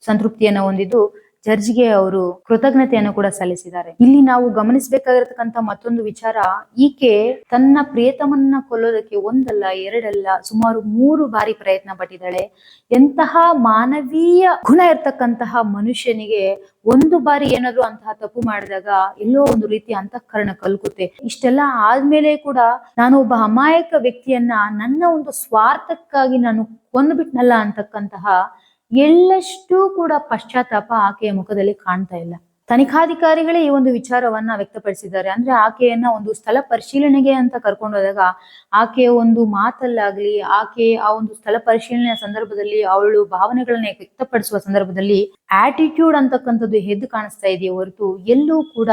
ಸಂತೃಪ್ತಿಯನ್ನು ಹೊಂದಿದ್ದು ಜಡ್ಜ್ಗೆ ಅವರು ಕೃತಜ್ಞತೆಯನ್ನು ಕೂಡ ಸಲ್ಲಿಸಿದ್ದಾರೆ. ಇಲ್ಲಿ ನಾವು ಗಮನಿಸಬೇಕಾಗಿರತಕ್ಕಂತ ಮತ್ತೊಂದು ವಿಚಾರ, ಈಕೆ ತನ್ನ ಪ್ರಿಯತಮನ್ನ ಕೊಲ್ಲೋದಕ್ಕೆ ಒಂದಲ್ಲ ಎರಡಲ್ಲ ಸುಮಾರು 3 ಬಾರಿ ಪ್ರಯತ್ನ ಪಟ್ಟಿದ್ದಾಳೆ. ಎಂತಹ ಮಾನವೀಯ ಗುಣ ಇರ್ತಕ್ಕಂತಹ ಮನುಷ್ಯನಿಗೆ ಒಂದು ಬಾರಿ ಏನಾದ್ರು ಅಂತಹ ತಪ್ಪು ಮಾಡಿದಾಗ ಎಲ್ಲೋ ಒಂದು ರೀತಿ ಅಂತಃಕರಣ ಕಲ್ಕುತ್ತೆ. ಇಷ್ಟೆಲ್ಲ ಆದ್ಮೇಲೆ ಕೂಡ ನಾನು ಒಬ್ಬ ಅಮಾಯಕ ವ್ಯಕ್ತಿಯನ್ನ ನನ್ನ ಒಂದು ಸ್ವಾರ್ಥಕ್ಕಾಗಿ ನಾನು ಕೊಂದ್ಬಿಟ್ನಲ್ಲ ಅಂತಕ್ಕಂತಹ ಎಳ್ಳಷ್ಟು ಕೂಡ ಪಶ್ಚಾತ್ತಾಪ ಆಕೆಯ ಮುಖದಲ್ಲಿ ಕಾಣ್ತಾ ಇಲ್ಲ. ತನಿಖಾಧಿಕಾರಿಗಳೇ ಈ ಒಂದು ವಿಚಾರವನ್ನ ವ್ಯಕ್ತಪಡಿಸಿದ್ದಾರೆ. ಅಂದ್ರೆ ಆಕೆಯನ್ನ ಒಂದು ಸ್ಥಳ ಪರಿಶೀಲನೆಗೆ ಅಂತ ಕರ್ಕೊಂಡು ಹೋದಾಗ ಆಕೆಯ ಒಂದು ಮಾತಲ್ಲಾಗ್ಲಿ, ಆಕೆ ಆ ಒಂದು ಸ್ಥಳ ಪರಿಶೀಲನೆಯ ಸಂದರ್ಭದಲ್ಲಿ ಅವಳು ಭಾವನೆಗಳನ್ನ ವ್ಯಕ್ತಪಡಿಸುವ ಸಂದರ್ಭದಲ್ಲಿ ಆಟಿಟ್ಯೂಡ್ ಅಂತಕ್ಕಂಥದ್ದು ಎದ್ದು ಕಾಣಿಸ್ತಾ ಇದೆಯೇ ಹೊರತು ಎಲ್ಲೂ ಕೂಡ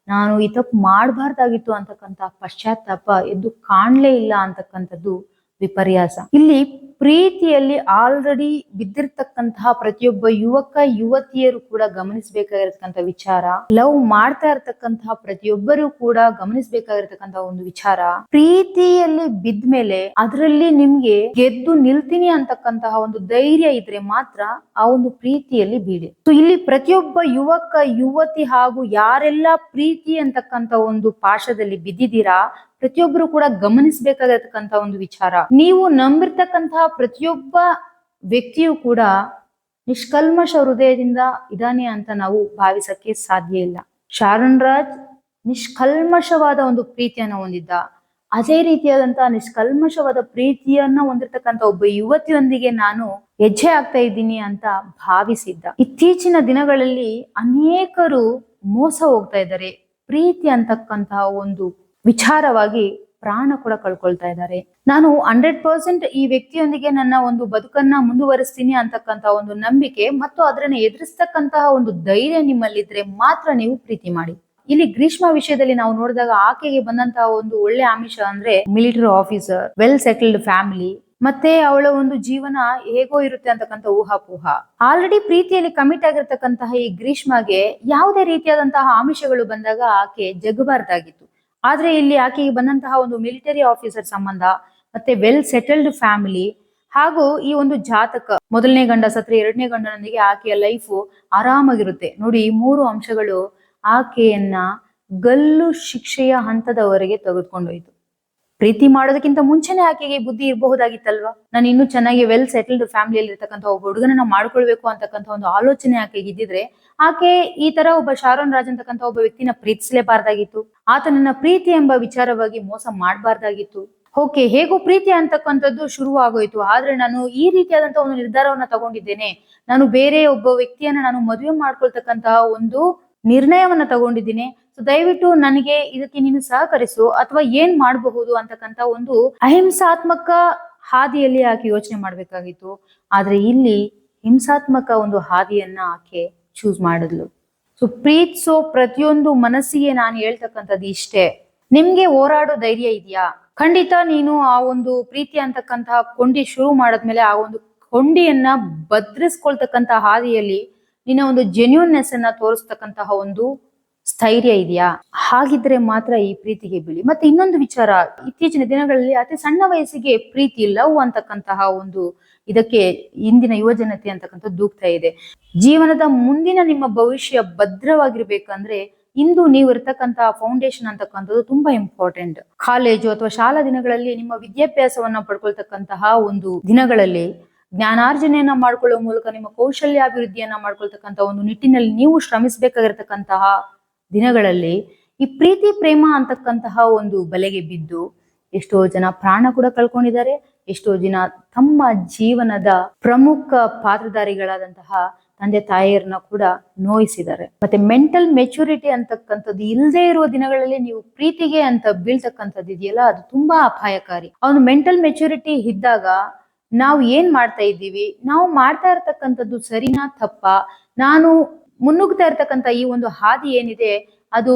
ನಾನು ಈ ತಪ್ಪು ಮಾಡಬಾರ್ದಾಗಿತ್ತು ಅಂತಕ್ಕಂಥ ಪಶ್ಚಾತ್ತಾಪ ಎದ್ದು ಕಾಣ್ಲೇ ಇಲ್ಲ ಅಂತಕ್ಕಂಥದ್ದು ವಿಪರ್ಯಾಸ. ಇಲ್ಲಿ ಪ್ರೀತಿಯಲ್ಲಿ ಆಲ್ರೆಡಿ ಬಿದ್ದಿರ್ತಕ್ಕಂತಹ ಪ್ರತಿಯೊಬ್ಬ ಯುವಕ ಯುವತಿಯರು ಕೂಡ ಗಮನಿಸಬೇಕಾಗಿರ್ತಕ್ಕಂಥ ವಿಚಾರ, ಲವ್ ಮಾಡ್ತಾ ಇರ್ತಕ್ಕಂತಹ ಪ್ರತಿಯೊಬ್ಬರು ಕೂಡ ಗಮನಿಸಬೇಕಾಗಿರ್ತಕ್ಕಂತಹ ಒಂದು ವಿಚಾರ, ಪ್ರೀತಿಯಲ್ಲಿ ಬಿದ್ಮೇಲೆ ಅದರಲ್ಲಿ ನಿಮ್ಗೆ ಗೆದ್ದು ನಿಲ್ತೀನಿ ಅಂತಕ್ಕಂತಹ ಒಂದು ಧೈರ್ಯ ಇದ್ರೆ ಮಾತ್ರ ಆ ಒಂದು ಪ್ರೀತಿಯಲ್ಲಿ ಬೀಳಿ. ಸೊ ಇಲ್ಲಿ ಪ್ರತಿಯೊಬ್ಬ ಯುವಕ ಯುವತಿ ಹಾಗೂ ಯಾರೆಲ್ಲ ಪ್ರೀತಿ ಅಂತಕ್ಕಂಥ ಒಂದು ಪಾಶದಲ್ಲಿ ಬಿದ್ದಿದ್ದೀರಾ ಪ್ರತಿಯೊಬ್ಬರು ಕೂಡ ಗಮನಿಸಬೇಕಾಗಿರ್ತಕ್ಕಂಥ ಒಂದು ವಿಚಾರ, ನೀವು ನಂಬಿರ್ತಕ್ಕಂತಹ ಪ್ರತಿಯೊಬ್ಬ ವ್ಯಕ್ತಿಯು ಕೂಡ ನಿಷ್ಕಲ್ಮಶ ಹೃದಯದಿಂದ ಇದಾನೆ ಅಂತ ನಾವು ಭಾವಿಸಕ್ಕೆ ಸಾಧ್ಯ ಇಲ್ಲ. ಶಾರೋನ್ ರಾಜ್ ನಿಷ್ಕಲ್ಮಶವಾದ ಒಂದು ಪ್ರೀತಿಯನ್ನ ಹೊಂದಿದ್ದ. ಅದೇ ರೀತಿಯಾದಂತಹ ನಿಷ್ಕಲ್ಮಶವಾದ ಪ್ರೀತಿಯನ್ನ ಹೊಂದಿರತಕ್ಕಂಥ ಒಬ್ಬ ಯುವತಿಯೊಂದಿಗೆ ನಾನು ಹೆಜ್ಜೆ ಆಗ್ತಾ ಇದ್ದೀನಿ ಅಂತ ಭಾವಿಸಿದ್ದ. ಇತ್ತೀಚಿನ ದಿನಗಳಲ್ಲಿ ಅನೇಕರು ಮೋಸ ಹೋಗ್ತಾ ಇದ್ದಾರೆ. ಪ್ರೀತಿ ಅಂತಕ್ಕಂತಹ ಒಂದು ವಿಚಾರವಾಗಿ ಪ್ರಾಣ ಕೂಡ ಕಳ್ಕೊಳ್ತಾ ಇದ್ದಾರೆ. ನಾನು 100% ಈ ವ್ಯಕ್ತಿಯೊಂದಿಗೆ ನನ್ನ ಒಂದು ಬದುಕನ್ನ ಮುಂದುವರಿಸ್ತೀನಿ ಅಂತಕ್ಕಂತ ಒಂದು ನಂಬಿಕೆ ಮತ್ತು ಅದನ್ನ ಎದುರಿಸ್ತಕ್ಕಂತಹ ಒಂದು ಧೈರ್ಯ ನಿಮ್ಮಲ್ಲಿದ್ರೆ ಮಾತ್ರ ನೀವು ಪ್ರೀತಿ ಮಾಡಿ. ಇಲ್ಲಿ ಗ್ರೀಷ್ಮ ವಿಷಯದಲ್ಲಿ ನಾವು ನೋಡಿದಾಗ ಆಕೆಗೆ ಬಂದಂತಹ ಒಂದು ಒಳ್ಳೆ ಆಮಿಷ ಅಂದ್ರೆ military officer, well settled family, ಮತ್ತೆ ಅವಳ ಒಂದು ಜೀವನ ಹೇಗೋ ಇರುತ್ತೆ ಅಂತಕ್ಕಂಥ ಊಹಾಪೋಹ. ಆಲ್ರೆಡಿ ಪ್ರೀತಿಯಲ್ಲಿ ಕಮಿಟ್ ಆಗಿರ್ತಕ್ಕಂತಹ ಈ ಗ್ರೀಷ್ಮಗೆ ಯಾವುದೇ ರೀತಿಯಾದಂತಹ ಆಮಿಷಗಳು ಬಂದಾಗ ಆಕೆ ಜಗಬಾರ್ದಾಗಿತ್ತು. ಆದ್ರೆ ಇಲ್ಲಿ ಆಕೆಗೆ ಬಂದಂತಹ ಒಂದು ಮಿಲಿಟರಿ ಆಫೀಸರ್ ಸಂಬಂಧ ಮತ್ತೆ ವೆಲ್ ಸೆಟಲ್ಡ್ ಫ್ಯಾಮಿಲಿ ಹಾಗೂ ಈ ಒಂದು ಜಾತಕ, ಮೊದಲನೇ ಗಂಡ ಸತ್ರೆ ಎರಡನೇ ಗಂಡನೊಂದಿಗೆ ಆಕೆಯ ಲೈಫು ಆರಾಮಾಗಿರುತ್ತೆ. ನೋಡಿ, ಈ 3 ಅಂಶಗಳು ಆಕೆಯನ್ನ ಗಲ್ಲು ಶಿಕ್ಷೆಯ ಹಂತದವರೆಗೆ ತೆಗೆದುಕೊಂಡೋಯ್ತು. ಪ್ರೀತಿ ಮಾಡೋದಕ್ಕಿಂತ ಮುಂಚೆನೆ ಆಕೆಗೆ ಬುದ್ಧಿ ಇರಬಹುದಾಗಿತ್ತಲ್ವಾ, ನಾನು ಇನ್ನೂ ಚೆನ್ನಾಗಿ ವೆಲ್ ಸೆಟಲ್ಡ್ ಫ್ಯಾಮಿಲಿಯಲ್ಲಿ ಇರ್ತಕ್ಕಂಥ ಒಬ್ಬ ಹುಡುಗನ ಮಾಡ್ಕೊಳ್ಬೇಕು ಅಂತಕ್ಕಂಥ ಒಂದು ಆಲೋಚನೆ ಆಕೆಗೆ ಇದ್ದಿದ್ರೆ ಆಕೆ ಈ ತರ ಒಬ್ಬ ಶಾರೋನ್ ರಾಜ್ ಅಂತಕ್ಕಂಥ ಒಬ್ಬ ವ್ಯಕ್ತಿನ ಪ್ರೀತಿಸಲೇಬಾರ್ದಾಗಿತ್ತು. ಆತನನ್ನ ಪ್ರೀತಿ ಎಂಬ ವಿಚಾರವಾಗಿ ಮೋಸ ಮಾಡಬಾರ್ದಾಗಿತ್ತು. ಓಕೆ, ಹೇಗೋ ಪ್ರೀತಿ ಅಂತಕ್ಕಂಥದ್ದು ಶುರು ಆಗೋಯ್ತು, ಆದ್ರೆ ನಾನು ಈ ರೀತಿಯಾದಂತಹ ಒಂದು ನಿರ್ಧಾರವನ್ನ ತಗೊಂಡಿದ್ದೇನೆ, ನಾನು ಬೇರೆ ಒಬ್ಬ ವ್ಯಕ್ತಿಯನ್ನ ನಾನು ಮದುವೆ ಮಾಡ್ಕೊಳ್ತಕ್ಕಂತಹ ಒಂದು ನಿರ್ಣಯವನ್ನ ತಗೊಂಡಿದ್ದೀನಿ, ಸೊ ದಯವಿಟ್ಟು ನನಗೆ ಇದಕ್ಕೆ ನೀನು ಸಹಕರಿಸು ಅಥವಾ ಏನ್ ಮಾಡಬಹುದು ಅಂತಕ್ಕಂಥ ಒಂದು ಅಹಿಂಸಾತ್ಮಕ ಹಾದಿಯಲ್ಲಿ ಆಕೆ ಯೋಚನೆ ಮಾಡ್ಬೇಕಾಗಿತ್ತು. ಆದ್ರೆ ಇಲ್ಲಿ ಹಿಂಸಾತ್ಮಕ ಒಂದು ಹಾದಿಯನ್ನ ಆಕೆ ಚೂಸ್ ಮಾಡಿದ್ಲು. ಸೊ ಪ್ರೀತಿಸೋ ಪ್ರತಿಯೊಂದು ಮನಸ್ಸಿಗೆ ನಾನು ಹೇಳ್ತಕ್ಕಂಥದ್ದು ಇಷ್ಟೇ, ನಿಮ್ಗೆ ಹೋರಾಡೋ ಧೈರ್ಯ ಇದೆಯಾ? ಖಂಡಿತ ನೀನು ಆ ಒಂದು ಪ್ರೀತಿ ಅಂತಕ್ಕಂತಹ ಕೊಂಡಿ ಶುರು ಮಾಡದ್ಮೇಲೆ ಆ ಒಂದು ಕೊಂಡಿಯನ್ನ ಭದ್ರಿಸ್ಕೊಳ್ತಕ್ಕಂತಹ ಹಾದಿಯಲ್ಲಿ ನಿನ್ನ ಒಂದು ಜೆನ್ಯೂನ್ನೆಸ್ ಅನ್ನ ತೋರಿಸ್ತಕ್ಕಂತಹ ಒಂದು ಸ್ಥೈರ್ಯ ಇದೆಯಾ? ಹಾಗಿದ್ರೆ ಮಾತ್ರ ಈ ಪ್ರೀತಿಗೆ ಬೀಳಿ. ಮತ್ತೆ ಇನ್ನೊಂದು ವಿಚಾರ, ಇತ್ತೀಚಿನ ದಿನಗಳಲ್ಲಿ ಅತಿ ಸಣ್ಣ ವಯಸ್ಸಿಗೆ ಪ್ರೀತಿ, ಲವ್ ಅಂತಕ್ಕಂತಹ ಒಂದು ಇದಕ್ಕೆ ಇಂದಿನ ಯುವ ಜನತೆ ಅಂತಕ್ಕಂಥದ್ದು ದೂಕ್ತಾ ಇದೆ. ಜೀವನದ ಮುಂದಿನ ನಿಮ್ಮ ಭವಿಷ್ಯ ಭದ್ರವಾಗಿರ್ಬೇಕಂದ್ರೆ ಇಂದು ನೀವು ಇರ್ತಕ್ಕಂತಹ ಫೌಂಡೇಶನ್ ಅಂತಕ್ಕಂಥದ್ದು ತುಂಬಾ ಇಂಪಾರ್ಟೆಂಟ್. ಕಾಲೇಜು ಅಥವಾ ಶಾಲಾ ದಿನಗಳಲ್ಲಿ ನಿಮ್ಮ ವಿದ್ಯಾಭ್ಯಾಸವನ್ನ ಪಡ್ಕೊಳ್ತಕ್ಕಂತಹ ಒಂದು ದಿನಗಳಲ್ಲಿ ಜ್ಞಾನಾರ್ಜನೆಯನ್ನ ಮಾಡ್ಕೊಳ್ಳೋ ಮೂಲಕ ನಿಮ್ಮ ಕೌಶಲ್ಯಾಭಿವೃದ್ಧಿಯನ್ನ ಮಾಡ್ಕೊಳ್ತಕ್ಕಂತಹ ಒಂದು ನಿಟ್ಟಿನಲ್ಲಿ ನೀವು ಶ್ರಮಿಸಬೇಕಾಗಿರ್ತಕ್ಕಂತಹ ದಿನಗಳಲ್ಲಿ ಈ ಪ್ರೀತಿ ಪ್ರೇಮ ಅಂತಕ್ಕಂತಹ ಒಂದು ಬಲೆಗೆ ಬಿದ್ದು ಎಷ್ಟೋ ಜನ ಪ್ರಾಣ ಕೂಡ ಕಳ್ಕೊಂಡಿದ್ದಾರೆ. ಎಷ್ಟೋ ಜನ ತಮ್ಮ ಜೀವನದ ಪ್ರಮುಖ ಪಾತ್ರಧಾರಿಗಳಾದಂತಹ ತಂದೆ ತಾಯಿಯರನ್ನ ಕೂಡ ನೋಯಿಸಿದ್ದಾರೆ. ಮತ್ತೆ ಮೆಂಟಲ್ ಮೆಚುರಿಟಿ ಅಂತಕ್ಕಂಥದ್ದು ಇಲ್ಲದೆ ಇರುವ ದಿನಗಳಲ್ಲಿ ನೀವು ಪ್ರೀತಿಗೆ ಅಂತ ಬೀಳ್ತಕ್ಕಂಥದ್ದು ಇದೆಯಲ್ಲ, ಅದು ತುಂಬಾ ಅಪಾಯಕಾರಿ. ಅವನು ಮೆಂಟಲ್ ಮೆಚುರಿಟಿ ಇದ್ದಾಗ ನಾವು ಏನ್ ಮಾಡ್ತಾ ಇದ್ದೀವಿ, ನಾವು ಮಾಡ್ತಾ ಇರ್ತಕ್ಕಂಥದ್ದು ಸರಿನಾ ತಪ್ಪಾ, ನಾನು ಮುನ್ನುಗ್ತಾ ಇರ್ತಕ್ಕಂಥ ಈ ಒಂದು ಹಾದಿ ಏನಿದೆ ಅದು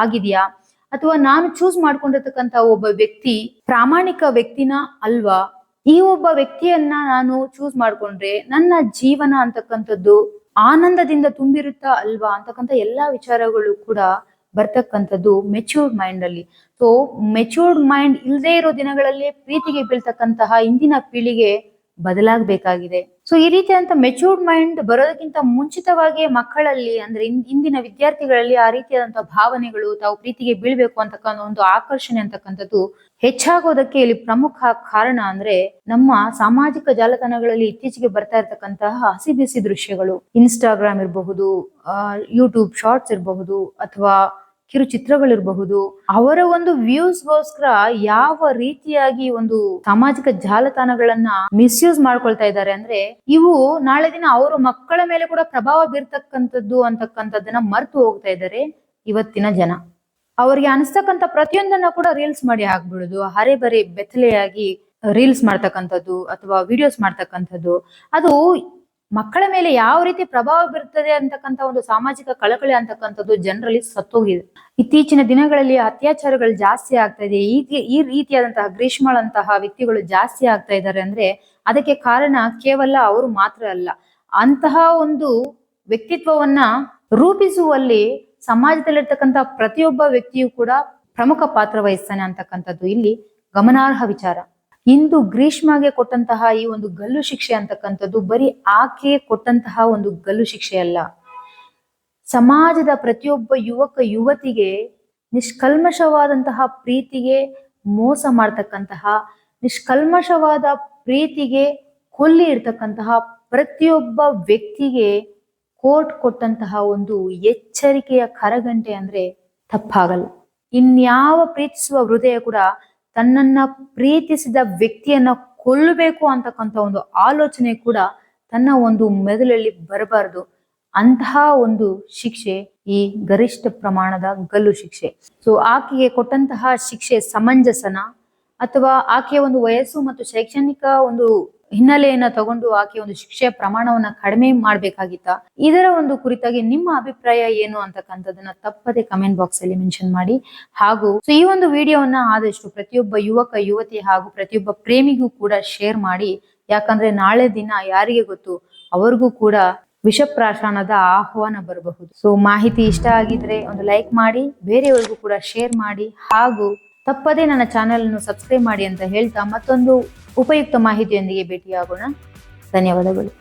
ಆಗಿದೆಯಾ, ಅಥವಾ ನಾನು ಚೂಸ್ ಮಾಡ್ಕೊಂಡಿರ್ತಕ್ಕಂಥ ಒಬ್ಬ ವ್ಯಕ್ತಿ ಪ್ರಾಮಾಣಿಕ ವ್ಯಕ್ತಿನ ಅಲ್ವಾ, ಈ ಒಬ್ಬ ವ್ಯಕ್ತಿಯನ್ನ ನಾನು ಚೂಸ್ ಮಾಡ್ಕೊಂಡ್ರೆ ನನ್ನ ಜೀವನ ಅಂತಕ್ಕಂಥದ್ದು ಆನಂದದಿಂದ ತುಂಬಿರುತ್ತಾ ಅಲ್ವಾ ಅಂತಕ್ಕಂಥ ಎಲ್ಲಾ ವಿಚಾರಗಳು ಕೂಡ ಬರ್ತಕ್ಕಂಥದ್ದು ಮೆಚ್ಯೂರ್ಡ್ ಮೈಂಡ್ ಅಲ್ಲಿ. ಸೊ ಮೆಚ್ಯೂರ್ಡ್ ಮೈಂಡ್ ಇಲ್ಲದೆ ಇರೋ ದಿನಗಳಲ್ಲಿ ಪ್ರೀತಿಗೆ ಬೀಳ್ತಕ್ಕಂತಹ ಇಂದಿನ ಪೀಳಿಗೆ ಬದಲಾಗಬೇಕಾಗಿದೆ. ಸೊ ಈ ರೀತಿಯಾದಂತ ಮೆಚ್ಯೂರ್ಡ್ ಮೈಂಡ್ ಬರೋದಕ್ಕಿಂತ ಮುಂಚಿತವಾಗಿ ಮಕ್ಕಳಲ್ಲಿ ಅಂದ್ರೆ ಇಂದಿನ ವಿದ್ಯಾರ್ಥಿಗಳಲ್ಲಿ ಆ ರೀತಿಯಾದಂತಹ ಭಾವನೆಗಳು, ತಾವು ಪ್ರೀತಿಗೆ ಬೀಳ್ಬೇಕು ಅಂತಕ್ಕಂಥ ಒಂದು ಆಕರ್ಷಣೆ ಅಂತಕ್ಕಂಥದ್ದು ಹೆಚ್ಚಾಗೋದಕ್ಕೆ ಇಲ್ಲಿ ಪ್ರಮುಖ ಕಾರಣ ಅಂದ್ರೆ ನಮ್ಮ ಸಾಮಾಜಿಕ ಜಾಲತಾಣಗಳಲ್ಲಿ ಇತ್ತೀಚೆಗೆ ಬರ್ತಾ ಇರ್ತಕ್ಕಂತಹ ಹಸಿ ಬಿಸಿ ದೃಶ್ಯಗಳು. ಇನ್ಸ್ಟಾಗ್ರಾಮ್ ಇರಬಹುದು, ಯೂಟ್ಯೂಬ್ ಶಾರ್ಟ್ಸ್ ಇರಬಹುದು, ಅಥವಾ ಕಿರುಚಿತ್ರಗಳಿರಬಹುದು. ಅವರ ಒಂದು ವ್ಯೂಸ್ಗೋಸ್ಕರ ಯಾವ ರೀತಿಯಾಗಿ ಒಂದು ಸಾಮಾಜಿಕ ಜಾಲತಾಣಗಳನ್ನ ಮಿಸ್ಯೂಸ್ ಮಾಡ್ಕೊಳ್ತಾ ಇದ್ದಾರೆ ಅಂದ್ರೆ ಇವು ನಾಳೆ ದಿನ ಅವರ ಮಕ್ಕಳ ಮೇಲೆ ಕೂಡ ಪ್ರಭಾವ ಬೀರ್ತಕ್ಕಂಥದ್ದು ಅಂತಕ್ಕಂಥದ್ದನ್ನ ಮರೆತು ಹೋಗ್ತಾ ಇದ್ದಾರೆ ಇವತ್ತಿನ ಜನ. ಅವರಿಗೆ ಅನಿಸ್ತಕ್ಕಂಥ ಪ್ರತಿಯೊಂದನ್ನ ಕೂಡ ರೀಲ್ಸ್ ಮಾಡಿ ಹಾಕ್ಬಿಡುದು, ಹರೆ ಬರೆ ಬೆತ್ತಲೆಯಾಗಿ ರೀಲ್ಸ್ ಮಾಡ್ತಕ್ಕಂಥದ್ದು ಅಥವಾ ವಿಡಿಯೋಸ್ ಮಾಡ್ತಕ್ಕಂಥದ್ದು, ಅದು ಮಕ್ಕಳ ಮೇಲೆ ಯಾವ ರೀತಿ ಪ್ರಭಾವ ಬೀರ್ತದೆ ಅಂತಕ್ಕಂಥ ಒಂದು ಸಾಮಾಜಿಕ ಕಳಕಳಿ ಅಂತಕ್ಕಂಥದ್ದು ಜನರಲ್ಲಿ ಸತ್ತೋಗಿದೆ. ಇತ್ತೀಚಿನ ದಿನಗಳಲ್ಲಿ ಅತ್ಯಾಚಾರಗಳು ಜಾಸ್ತಿ ಆಗ್ತಾ ಇದೆ. ಈ ರೀತಿಯಾದಂತಹ ಗ್ರೀಷ್ಮಳಂತಹ ವ್ಯಕ್ತಿಗಳು ಜಾಸ್ತಿ ಆಗ್ತಾ ಇದ್ದಾರೆ ಅಂದ್ರೆ ಅದಕ್ಕೆ ಕಾರಣ ಕೇವಲ ಅವರು ಮಾತ್ರ ಅಲ್ಲ, ಅಂತಹ ಒಂದು ವ್ಯಕ್ತಿತ್ವವನ್ನ ರೂಪಿಸುವಲ್ಲಿ ಸಮಾಜದಲ್ಲಿರ್ತಕ್ಕಂಥ ಪ್ರತಿಯೊಬ್ಬ ವ್ಯಕ್ತಿಯು ಕೂಡ ಪ್ರಮುಖ ಪಾತ್ರ ವಹಿಸ್ತಾನೆ ಅಂತಕ್ಕಂಥದ್ದು ಇಲ್ಲಿ ಗಮನಾರ್ಹ ವಿಚಾರ. ಇಂದು ಗ್ರೀಷ್ಮಗೆ ಕೊಟ್ಟಂತಹ ಈ ಒಂದು ಗಲ್ಲು ಶಿಕ್ಷೆ ಅಂತಕ್ಕಂಥದ್ದು ಬರೀ ಆಕೆ ಕೊಟ್ಟಂತಹ ಒಂದು ಗಲ್ಲು ಶಿಕ್ಷೆ ಅಲ್ಲ, ಸಮಾಜದ ಪ್ರತಿಯೊಬ್ಬ ಯುವಕ ಯುವತಿಗೆ ನಿಷ್ಕಲ್ಮಶವಾದಂತಹ ಪ್ರೀತಿಗೆ ಮೋಸ ಮಾಡ್ತಕ್ಕಂತಹ, ನಿಷ್ಕಲ್ಮಶವಾದ ಪ್ರೀತಿಗೆ ಕೊಲ್ಲಿ ಇರ್ತಕ್ಕಂತಹ ಪ್ರತಿಯೊಬ್ಬ ವ್ಯಕ್ತಿಗೆ ಕೋರ್ಟ್ ಕೊಟ್ಟಂತಹ ಒಂದು ಎಚ್ಚರಿಕೆಯ ಕರಗಂಟೆ ಅಂದ್ರೆ ತಪ್ಪಾಗಲ್ಲ. ಇನ್ಯಾವ ಪ್ರೀತಿಸುವ ಹೃದಯ ಕೂಡ ತನ್ನನ್ನ ಪ್ರೀತಿಸಿದ ವ್ಯಕ್ತಿಯನ್ನ ಕೊಲ್ಲಬೇಕು ಅಂತಕ್ಕಂಥ ಒಂದು ಆಲೋಚನೆ ಕೂಡ ತನ್ನ ಒಂದು ಮೆದುಳಲ್ಲಿ ಬರಬಾರದು. ಅಂತಹ ಒಂದು ಶಿಕ್ಷೆ ಈ ಗರಿಷ್ಠ ಪ್ರಮಾಣದ ಗಲ್ಲು ಶಿಕ್ಷೆ. ಸೊ ಆಕೆಗೆ ಕೊಟ್ಟಂತಹ ಶಿಕ್ಷೆ ಸಮಂಜಸನ, ಅಥವಾ ಆಕೆಯ ಒಂದು ವಯಸ್ಸು ಮತ್ತು ಶೈಕ್ಷಣಿಕ ಒಂದು ಹಿನ್ನೆಲೆಯನ್ನ ತಗೊಂಡು ಆಕೆ ಒಂದು ಶಿಕ್ಷೆಯ ಪ್ರಮಾಣವನ್ನ ಕಡಿಮೆ ಮಾಡ್ಬೇಕಾಗಿತ್ತ? ಇದರ ಒಂದು ಕುರಿತಾಗಿ ನಿಮ್ಮ ಅಭಿಪ್ರಾಯ ಏನು ಅಂತಕ್ಕಂಥದನ್ನ ತಪ್ಪದೆ ಕಮೆಂಟ್ ಬಾಕ್ಸ್ ಅಲ್ಲಿ ಮೆನ್ಷನ್ ಮಾಡಿ. ಹಾಗೂ ಈ ಒಂದು ವಿಡಿಯೋವನ್ನ ಆದಷ್ಟು ಪ್ರತಿಯೊಬ್ಬ ಯುವಕ ಯುವತಿ ಹಾಗೂ ಪ್ರತಿಯೊಬ್ಬ ಪ್ರೇಮಿಗೂ ಕೂಡ ಶೇರ್ ಮಾಡಿ. ಯಾಕಂದ್ರೆ ನಾಳೆ ದಿನ ಯಾರಿಗೆ ಗೊತ್ತು, ಅವ್ರಿಗೂ ಕೂಡ ವಿಷಪ್ರಾಶನದ ಆಹ್ವಾನ ಬರಬಹುದು. ಸೊ ಮಾಹಿತಿ ಇಷ್ಟ ಆಗಿದ್ರೆ ಒಂದು ಲೈಕ್ ಮಾಡಿ, ಬೇರೆಯವರಿಗೂ ಕೂಡ ಶೇರ್ ಮಾಡಿ, ಹಾಗೂ ತಪ್ಪದೇ ನನ್ನ ಚಾನೆಲ್ ಅನ್ನು ಸಬ್ಸ್ಕ್ರೈಬ್ ಮಾಡಿ ಅಂತ ಹೇಳ್ತಾ ಮತ್ತೊಂದು ಉಪಯುಕ್ತ ಮಾಹಿತಿಯೊಂದಿಗೆ ಭೇಟಿಯಾಗೋಣ. ಧನ್ಯವಾದಗಳು.